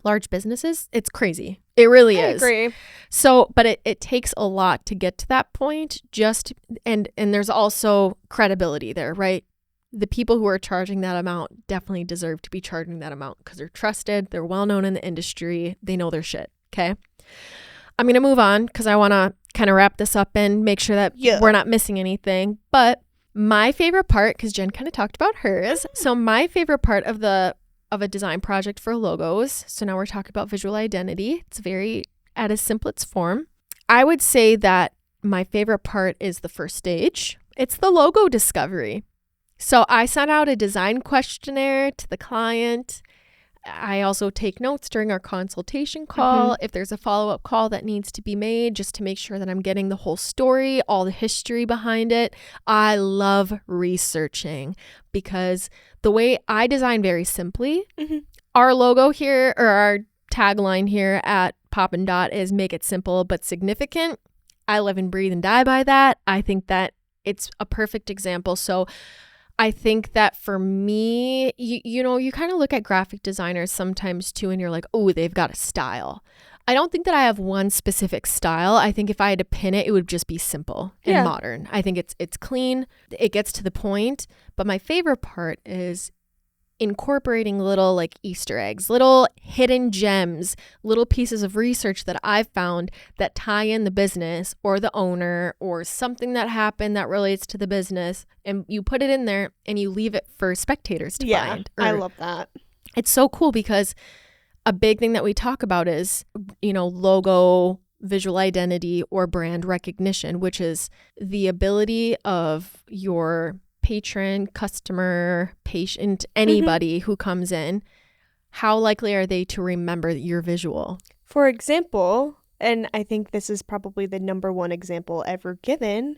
large businesses, it's crazy. It really is. I agree. So, but it takes a lot to get to that point. And there's also credibility there, right? The people who are charging that amount definitely deserve to be charging that amount because they're trusted, they're well known in the industry, they know their shit. Okay. I'm going to move on because I want to kind of wrap this up and make sure that we're not missing anything. But my favorite part, because Jen kind of talked about hers. So my favorite part of a design project for logos. So now we're talking about visual identity. It's very at its simplest form. I would say that my favorite part is the first stage. It's the logo discovery. So I sent out a design questionnaire to the client. I also take notes during our consultation call. If there's a follow-up call that needs to be made, just to make sure that I'm getting the whole story, all the history behind it. I love researching because the way I design very simply, our logo here or our tagline here at Poppin' Dot is make it simple but significant. I live and breathe and die by that. I think that it's a perfect example. So I think that for me, you kind of look at graphic designers sometimes too, and you're like, oh, they've got a style. I don't think that I have one specific style. I think if I had to pin it, it would just be simple and modern. I think it's clean. It gets to the point. But my favorite part is incorporating little like Easter eggs, little hidden gems, little pieces of research that I've found that tie in the business or the owner or something that happened that relates to the business. And you put it in there and you leave it for spectators to find. I love that. It's so cool because a big thing that we talk about is, logo, visual identity, or brand recognition, which is the ability of your patron, customer, patient, anybody who comes in, how likely are they to remember your visual? For example, and I think this is probably the number one example ever given,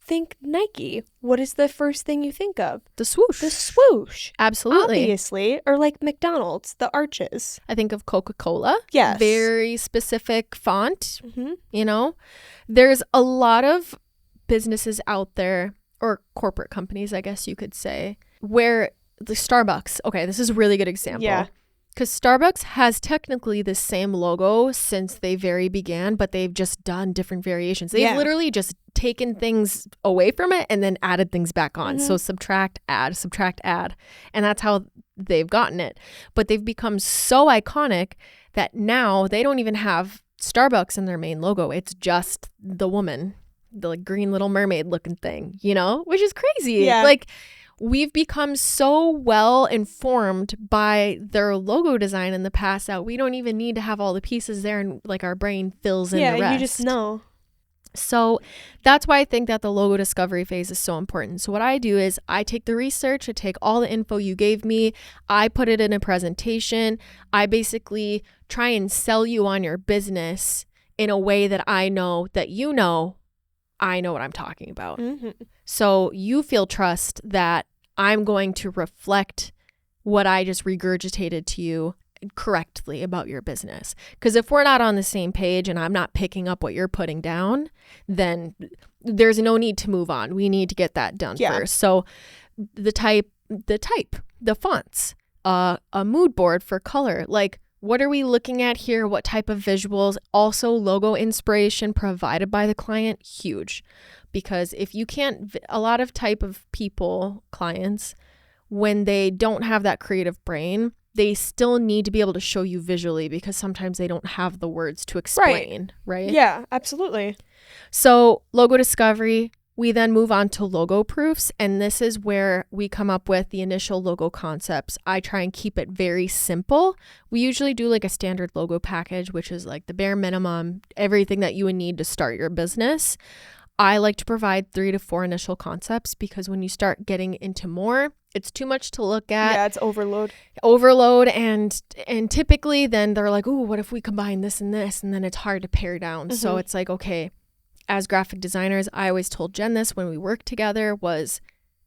think Nike. What is the first thing you think of? The swoosh. The swoosh. Absolutely. Obviously. Or like McDonald's, the arches. I think of Coca-Cola. Yes. Very specific font. There's a lot of businesses out there, or corporate companies, I guess you could say, where the Starbucks, okay, this is a really good example. Yeah. Because Starbucks has technically the same logo since they very began, but they've just done different variations. They've literally just taken things away from it and then added things back on. So subtract, add. And that's how they've gotten it. But they've become so iconic that now they don't even have Starbucks in their main logo. It's just the woman, the like green little mermaid looking thing, you know, which is crazy. Yeah. Like, we've become so well informed by their logo design in the past that we don't even need to have all the pieces there, and like our brain fills in the rest. Yeah, you just know. So that's why I think that the logo discovery phase is so important. So what I do is I take the research, I take all the info you gave me, I put it in a presentation. I basically try and sell you on your business in a way that I know that you know I know what I'm talking about. So you feel trust that I'm going to reflect what I just regurgitated to you correctly about your business. Because if we're not on the same page and I'm not picking up what you're putting down, then there's no need to move on. We need to get that done first. So the fonts, a mood board for color, like what are we looking at here? What type of visuals? Also logo inspiration provided by the client, huge. Because if you can't, a lot of type of people, clients, when they don't have that creative brain, they still need to be able to show you visually because sometimes they don't have the words to explain, right? Yeah, absolutely. So logo discovery, we then move on to logo proofs. And this is where we come up with the initial logo concepts. I try and keep it very simple. We usually do like a standard logo package, which is like the bare minimum, everything that you would need to start your business. I like to provide 3 to 4 initial concepts because when you start getting into more, it's too much to look at. Yeah, it's overload. And typically then they're like, ooh, what if we combine this? And then it's hard to pare down. So it's like, okay, as graphic designers, I always told Jen this when we worked together was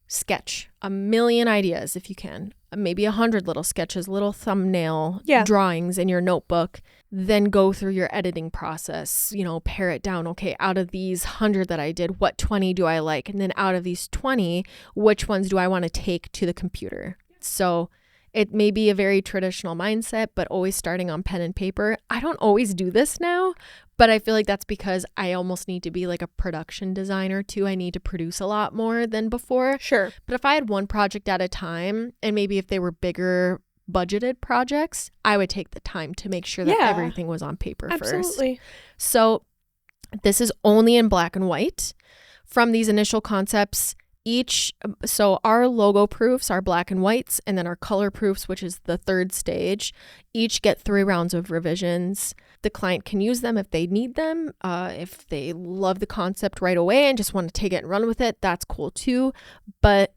sketch a million ideas if you can. Maybe 100 little sketches, little thumbnail drawings in your notebook, then go through your editing process, pare it down. Okay, out of these 100 that I did, what 20 do I like? And then out of these 20, which ones do I want to take to the computer? So it may be a very traditional mindset, but always starting on pen and paper. I don't always do this now, but I feel like that's because I almost need to be like a production designer too. I need to produce a lot more than before. Sure. But if I had one project at a time, and maybe if they were bigger budgeted projects, I would take the time to make sure that everything was on paper first. Absolutely. So this is only in black and white. From these initial concepts, so our logo proofs are black and whites, and then our color proofs, which is the third stage, each get 3 rounds of revisions. The client can use them if they need them. If they love the concept right away and just want to take it and run with it, that's cool too. But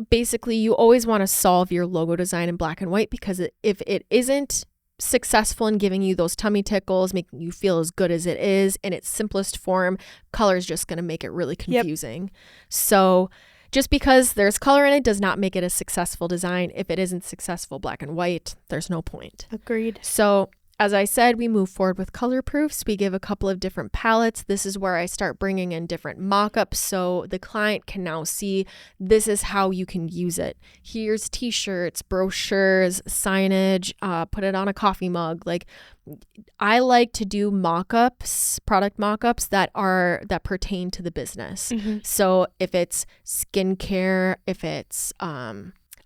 basically, you always want to solve your logo design in black and white because if it isn't successful in giving you those tummy tickles, making you feel as good as it is in its simplest form, color is just going to make it really confusing. So just because there's color in it does not make it a successful design. If it isn't successful black and white, there's no point. Agreed. So as I said, we move forward with color proofs. We give a couple of different palettes. This is where I start bringing in different mock-ups so the client can now see this is how you can use it. Here's t-shirts, brochures, signage, put it on a coffee mug. Like, I like to do mock-ups, product mock-ups that pertain to the business. So if it's skincare, if it's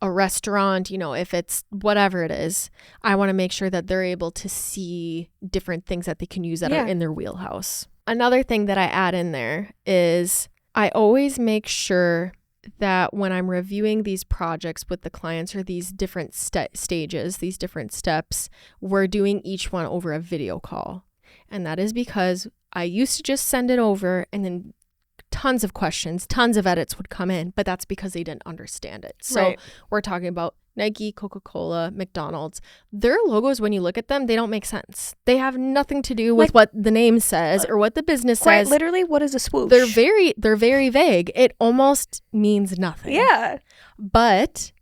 a restaurant, if it's whatever it is, I want to make sure that they're able to see different things that they can use that are in their wheelhouse. Another thing that I add in there is I always make sure that when I'm reviewing these projects with the clients or these different stages, these different steps, we're doing each one over a video call. And that is because I used to just send it over and then tons of questions, tons of edits would come in, but that's because they didn't understand it. So we're talking about Nike, Coca-Cola, McDonald's. Their logos, when you look at them, they don't make sense. They have nothing to do with what the name says or what the business says. Literally, what is a swoosh? They're very vague. It almost means nothing. Yeah. But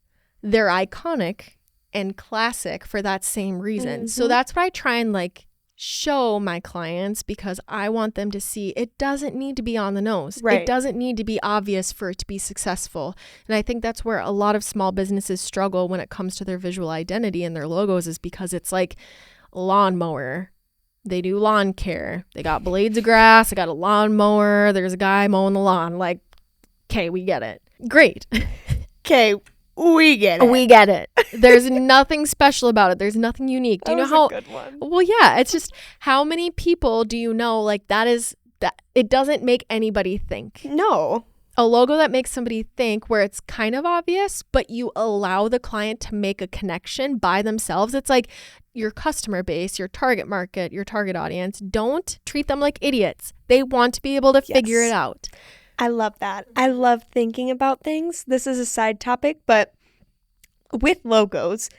they're iconic and classic for that same reason. So that's what I try and show my clients because I want them to see it doesn't need to be on the nose. Right. It doesn't need to be obvious for it to be successful. And I think that's where a lot of small businesses struggle when it comes to their visual identity and their logos, is because it's like lawnmower. They do lawn care. They got blades of grass. They got a lawnmower. There's a guy mowing the lawn. Like, okay, we get it. Great. Okay, we get it. We get it. There's nothing special about it. There's nothing unique. Do you know how? That was a good one. Well, yeah. It's just, how many people do you know, like, that it doesn't make anybody think. No. A logo that makes somebody think, where it's kind of obvious, but you allow the client to make a connection by themselves. It's like your customer base, your target market, your target audience. Don't treat them like idiots. They want to be able to figure it out. I love that. I love thinking about things. This is a side topic, but with logos,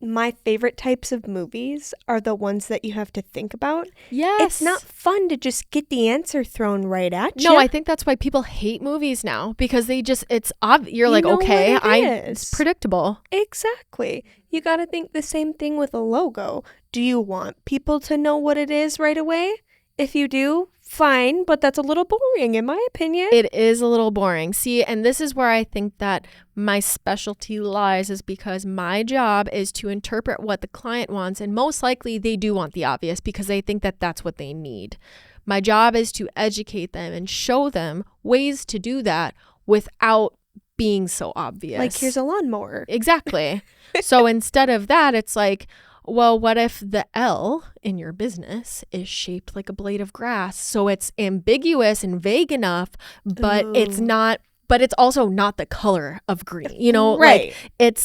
my favorite types of movies are the ones that you have to think about. Yes. It's not fun to just get the answer thrown right at you. No, I think that's why people hate movies now, because it's obvious. You're like, okay, it's predictable. Exactly. You got to think the same thing with a logo. Do you want people to know what it is right away? If you do, fine, but that's a little boring in my opinion. It is a little boring. See, and this is where I think that my specialty lies, is because my job is to interpret what the client wants, and most likely they do want the obvious because they think that that's what they need. My job is to educate them and show them ways to do that without being so obvious. Like, here's a lawnmower. Exactly. So instead of that, it's like, well, what if the L in your business is shaped like a blade of grass? So it's ambiguous and vague enough, but it's also not the color of green. You know, right. Like,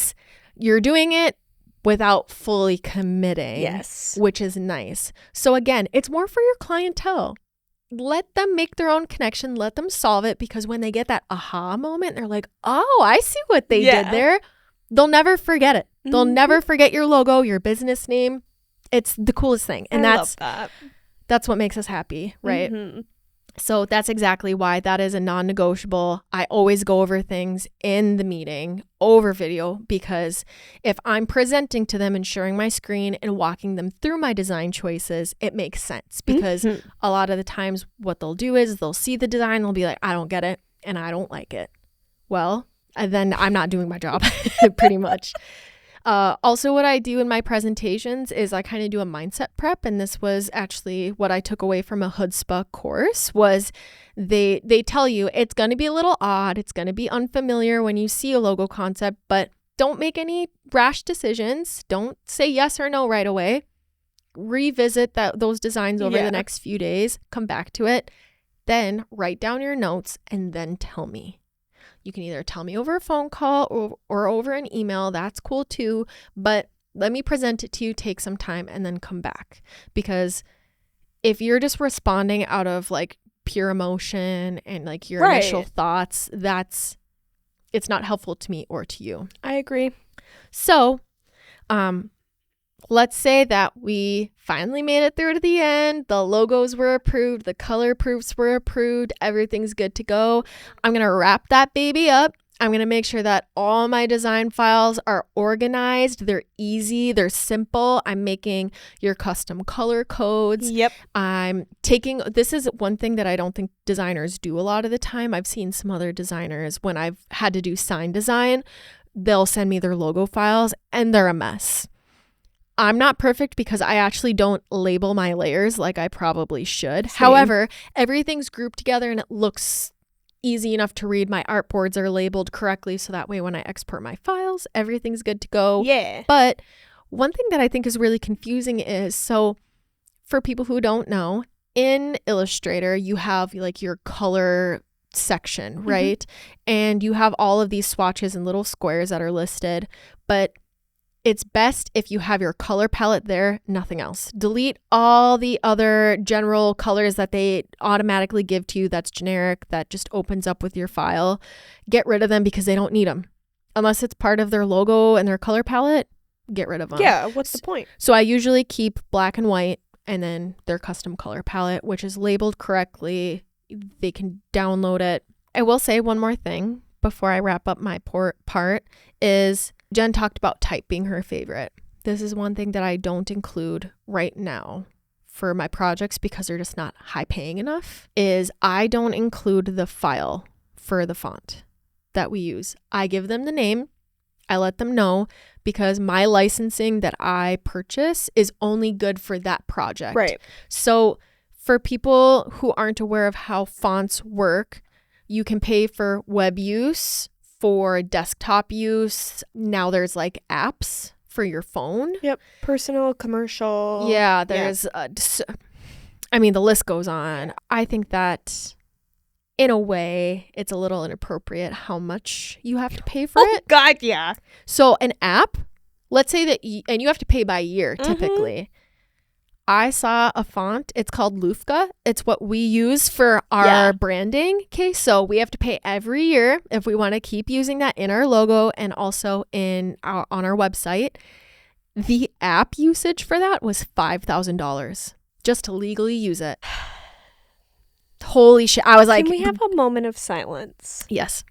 you're doing it without fully committing. Yes. Which is nice. So again, it's more for your clientele. Let them make their own connection. Let them solve it, because when they get that aha moment, they're like, oh, I see what they did there. They'll never forget it. They'll never forget your logo, your business name. It's the coolest thing. And that's what makes us happy, right? Mm-hmm. So that's exactly why that is a non-negotiable. I always go over things in the meeting over video, because if I'm presenting to them and sharing my screen and walking them through my design choices, it makes sense, because a lot of the times what they'll do is they'll see the design, they'll be like, I don't get it and I don't like it. Well, then I'm not doing my job pretty much. Also, what I do in my presentations is I kind of do a mindset prep. And this was actually what I took away from a Chutzpah course, was they tell you it's going to be a little odd. It's going to be unfamiliar when you see a logo concept, but don't make any rash decisions. Don't say yes or no right away. Revisit those designs over the next few days. Come back to it. Then write down your notes and then tell me. You can either tell me over a phone call or over an email. That's cool too. But let me present it to you, take some time, and then come back. Because if you're just responding out of like pure emotion and like your initial thoughts, it's not helpful to me or to you. I agree. So, let's say that we finally made it through to the end. The logos were approved. The color proofs were approved. Everything's good to go. I'm going to wrap that baby up. I'm going to make sure that all my design files are organized. They're easy. They're simple. I'm making your custom color codes. Yep. This is one thing that I don't think designers do a lot of the time. I've seen some other designers, when I've had to do sign design, they'll send me their logo files and they're a mess. I'm not perfect because I actually don't label my layers like I probably should. Same. However, everything's grouped together and it looks easy enough to read. My artboards are labeled correctly, so that way when I export my files, everything's good to go. Yeah. But one thing that I think is really confusing is, so for people who don't know, in Illustrator, you have like your color section, right? And you have all of these swatches and little squares that are listed, but it's best if you have your color palette there, nothing else. Delete all the other general colors that they automatically give to you that's generic, that just opens up with your file. Get rid of them because they don't need them. Unless it's part of their logo and their color palette, get rid of them. Yeah, what's the point? So I usually keep black and white and then their custom color palette, which is labeled correctly. They can download it. I will say one more thing before I wrap up my part is Jen talked about type being her favorite. This is one thing that I don't include right now for my projects because they're just not high paying enough is I don't include the file for the font that we use. I give them the name. I let them know because my licensing that I purchase is only good for that project. Right. So for people who aren't aware of how fonts work, you can pay for web use, for desktop use. Now there's like apps for your phone. Yep. Personal, commercial. Yeah, there's, I mean, the list goes on. I think that in a way, it's a little inappropriate how much you have to pay for it. God, yeah. So an app, let's say that, and you have to pay by year typically. I saw a font. It's called Lufka. It's what we use for our branding. Okay, so we have to pay every year if we want to keep using that in our logo and also on our website. The app usage for that was $5,000 just to legally use it. Holy shit. I was like, can we have a moment of silence? Yes.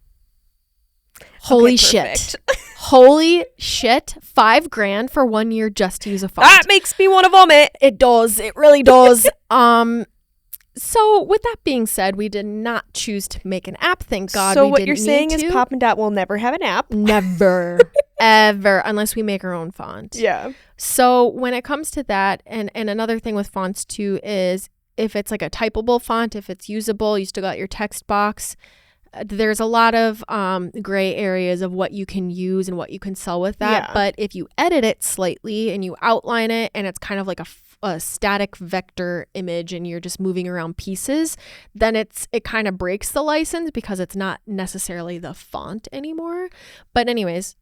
Holy shit. Holy shit. $5,000 for 1 year just to use a font. That makes me want to vomit. It does. It really does. So with that being said, we did not choose to make an app. Thank God. So we what didn't you're saying is to. Pop and Dot will never have an app. Never. Ever. Unless we make our own font. Yeah. So when it comes to that, and another thing with fonts too is if it's like a typable font, if it's usable, you still got your text box. There's a lot of gray areas of what you can use and what you can sell with that. Yeah. But if you edit it slightly and you outline it and it's kind of like a static vector image and you're just moving around pieces, then it kind of breaks the license because it's not necessarily the font anymore. But anyways,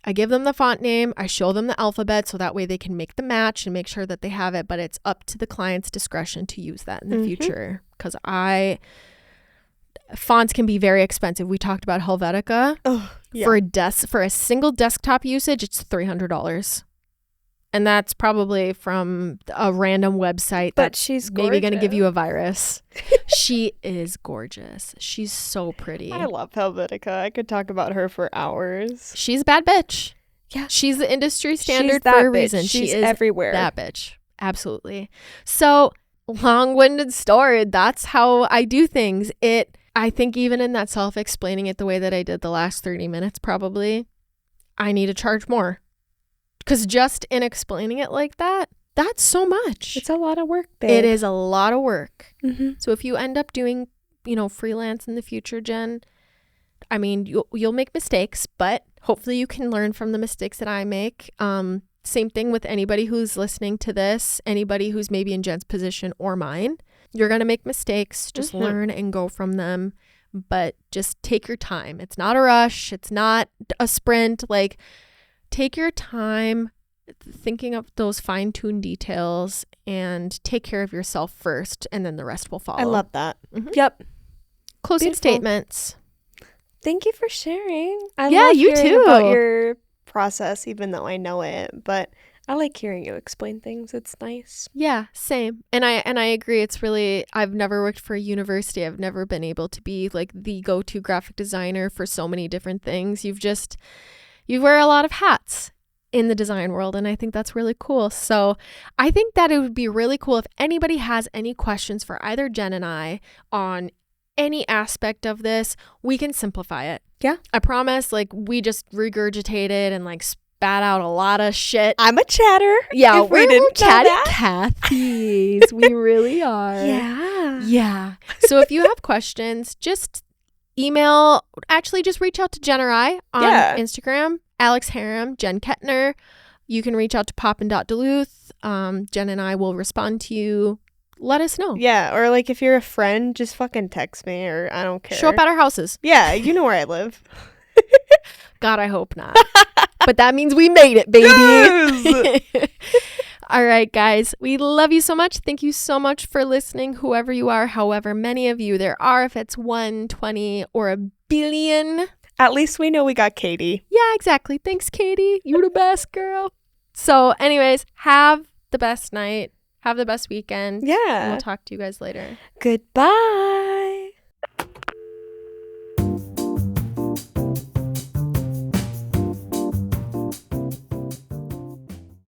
I give them the font name. I show them the alphabet so that way they can make the match and make sure that they have it. But it's up to the client's discretion to use that in the future because fonts can be very expensive. We talked about Helvetica. Oh, yeah. For a single desktop usage, it's $300. And that's probably from a random website But that's she's maybe going to give gorgeous. you a virus. She is gorgeous. She's so pretty. I love Helvetica. I could talk about her for hours. She's a bad bitch. Yeah. She's the industry standard She's that for a bitch. reason. She's she is everywhere. that bitch. Absolutely. So, long-winded story. That's how I do things. I think even in that self-explaining it the way that I did the last 30 minutes, probably, I need to charge more. Because just in explaining it like that, that's so much. It's a lot of work, babe. It is a lot of work. Mm-hmm. So if you end up doing, freelance in the future, Jen, I mean, you'll make mistakes, but hopefully you can learn from the mistakes that I make. Same thing with anybody who's listening to this, anybody who's maybe in Jen's position or mine. You're going to make mistakes. Just learn and go from them. But just take your time. It's not a rush. It's not a sprint. Like, take your time thinking of those fine-tuned details and take care of yourself first, and then the rest will follow. I love that. Mm-hmm. Yep. Closing Beautiful. Statements. Thank you for sharing. I Yeah, love you hearing too. about your process, even though I know it, but I like hearing you explain things. It's nice. Yeah, same. And I agree. It's really, I've never worked for a university. I've never been able to be like the go-to graphic designer for so many different things. You wear a lot of hats in the design world, and I think that's really cool. So I think that it would be really cool if anybody has any questions for either Jen and I on any aspect of this, we can simplify it. Yeah. I promise, like, we just regurgitated and like spat out a lot of shit. I'm a chatter. Yeah, if we didn't know chatty that. Cathy's. We really are. Yeah. Yeah. So if you have questions, just just reach out to Jen or I on Instagram, Alex Haram, Jen Kettner. You can reach out to Poppin.Duluth. Jen and I will respond to you. Let us know. Yeah, or like if you're a friend, just fucking text me, or I don't care. Show up at our houses. Yeah, you know where I live. God, I hope not. But that means we made it, baby. Yes! All right, guys. We love you so much. Thank you so much for listening, whoever you are, however many of you there are, if it's 1, 20, or a billion. At least we know we got Katie. Yeah, exactly. Thanks, Katie. You're the best, girl. So anyways, have the best night. Have the best weekend. Yeah. And we'll talk to you guys later. Goodbye.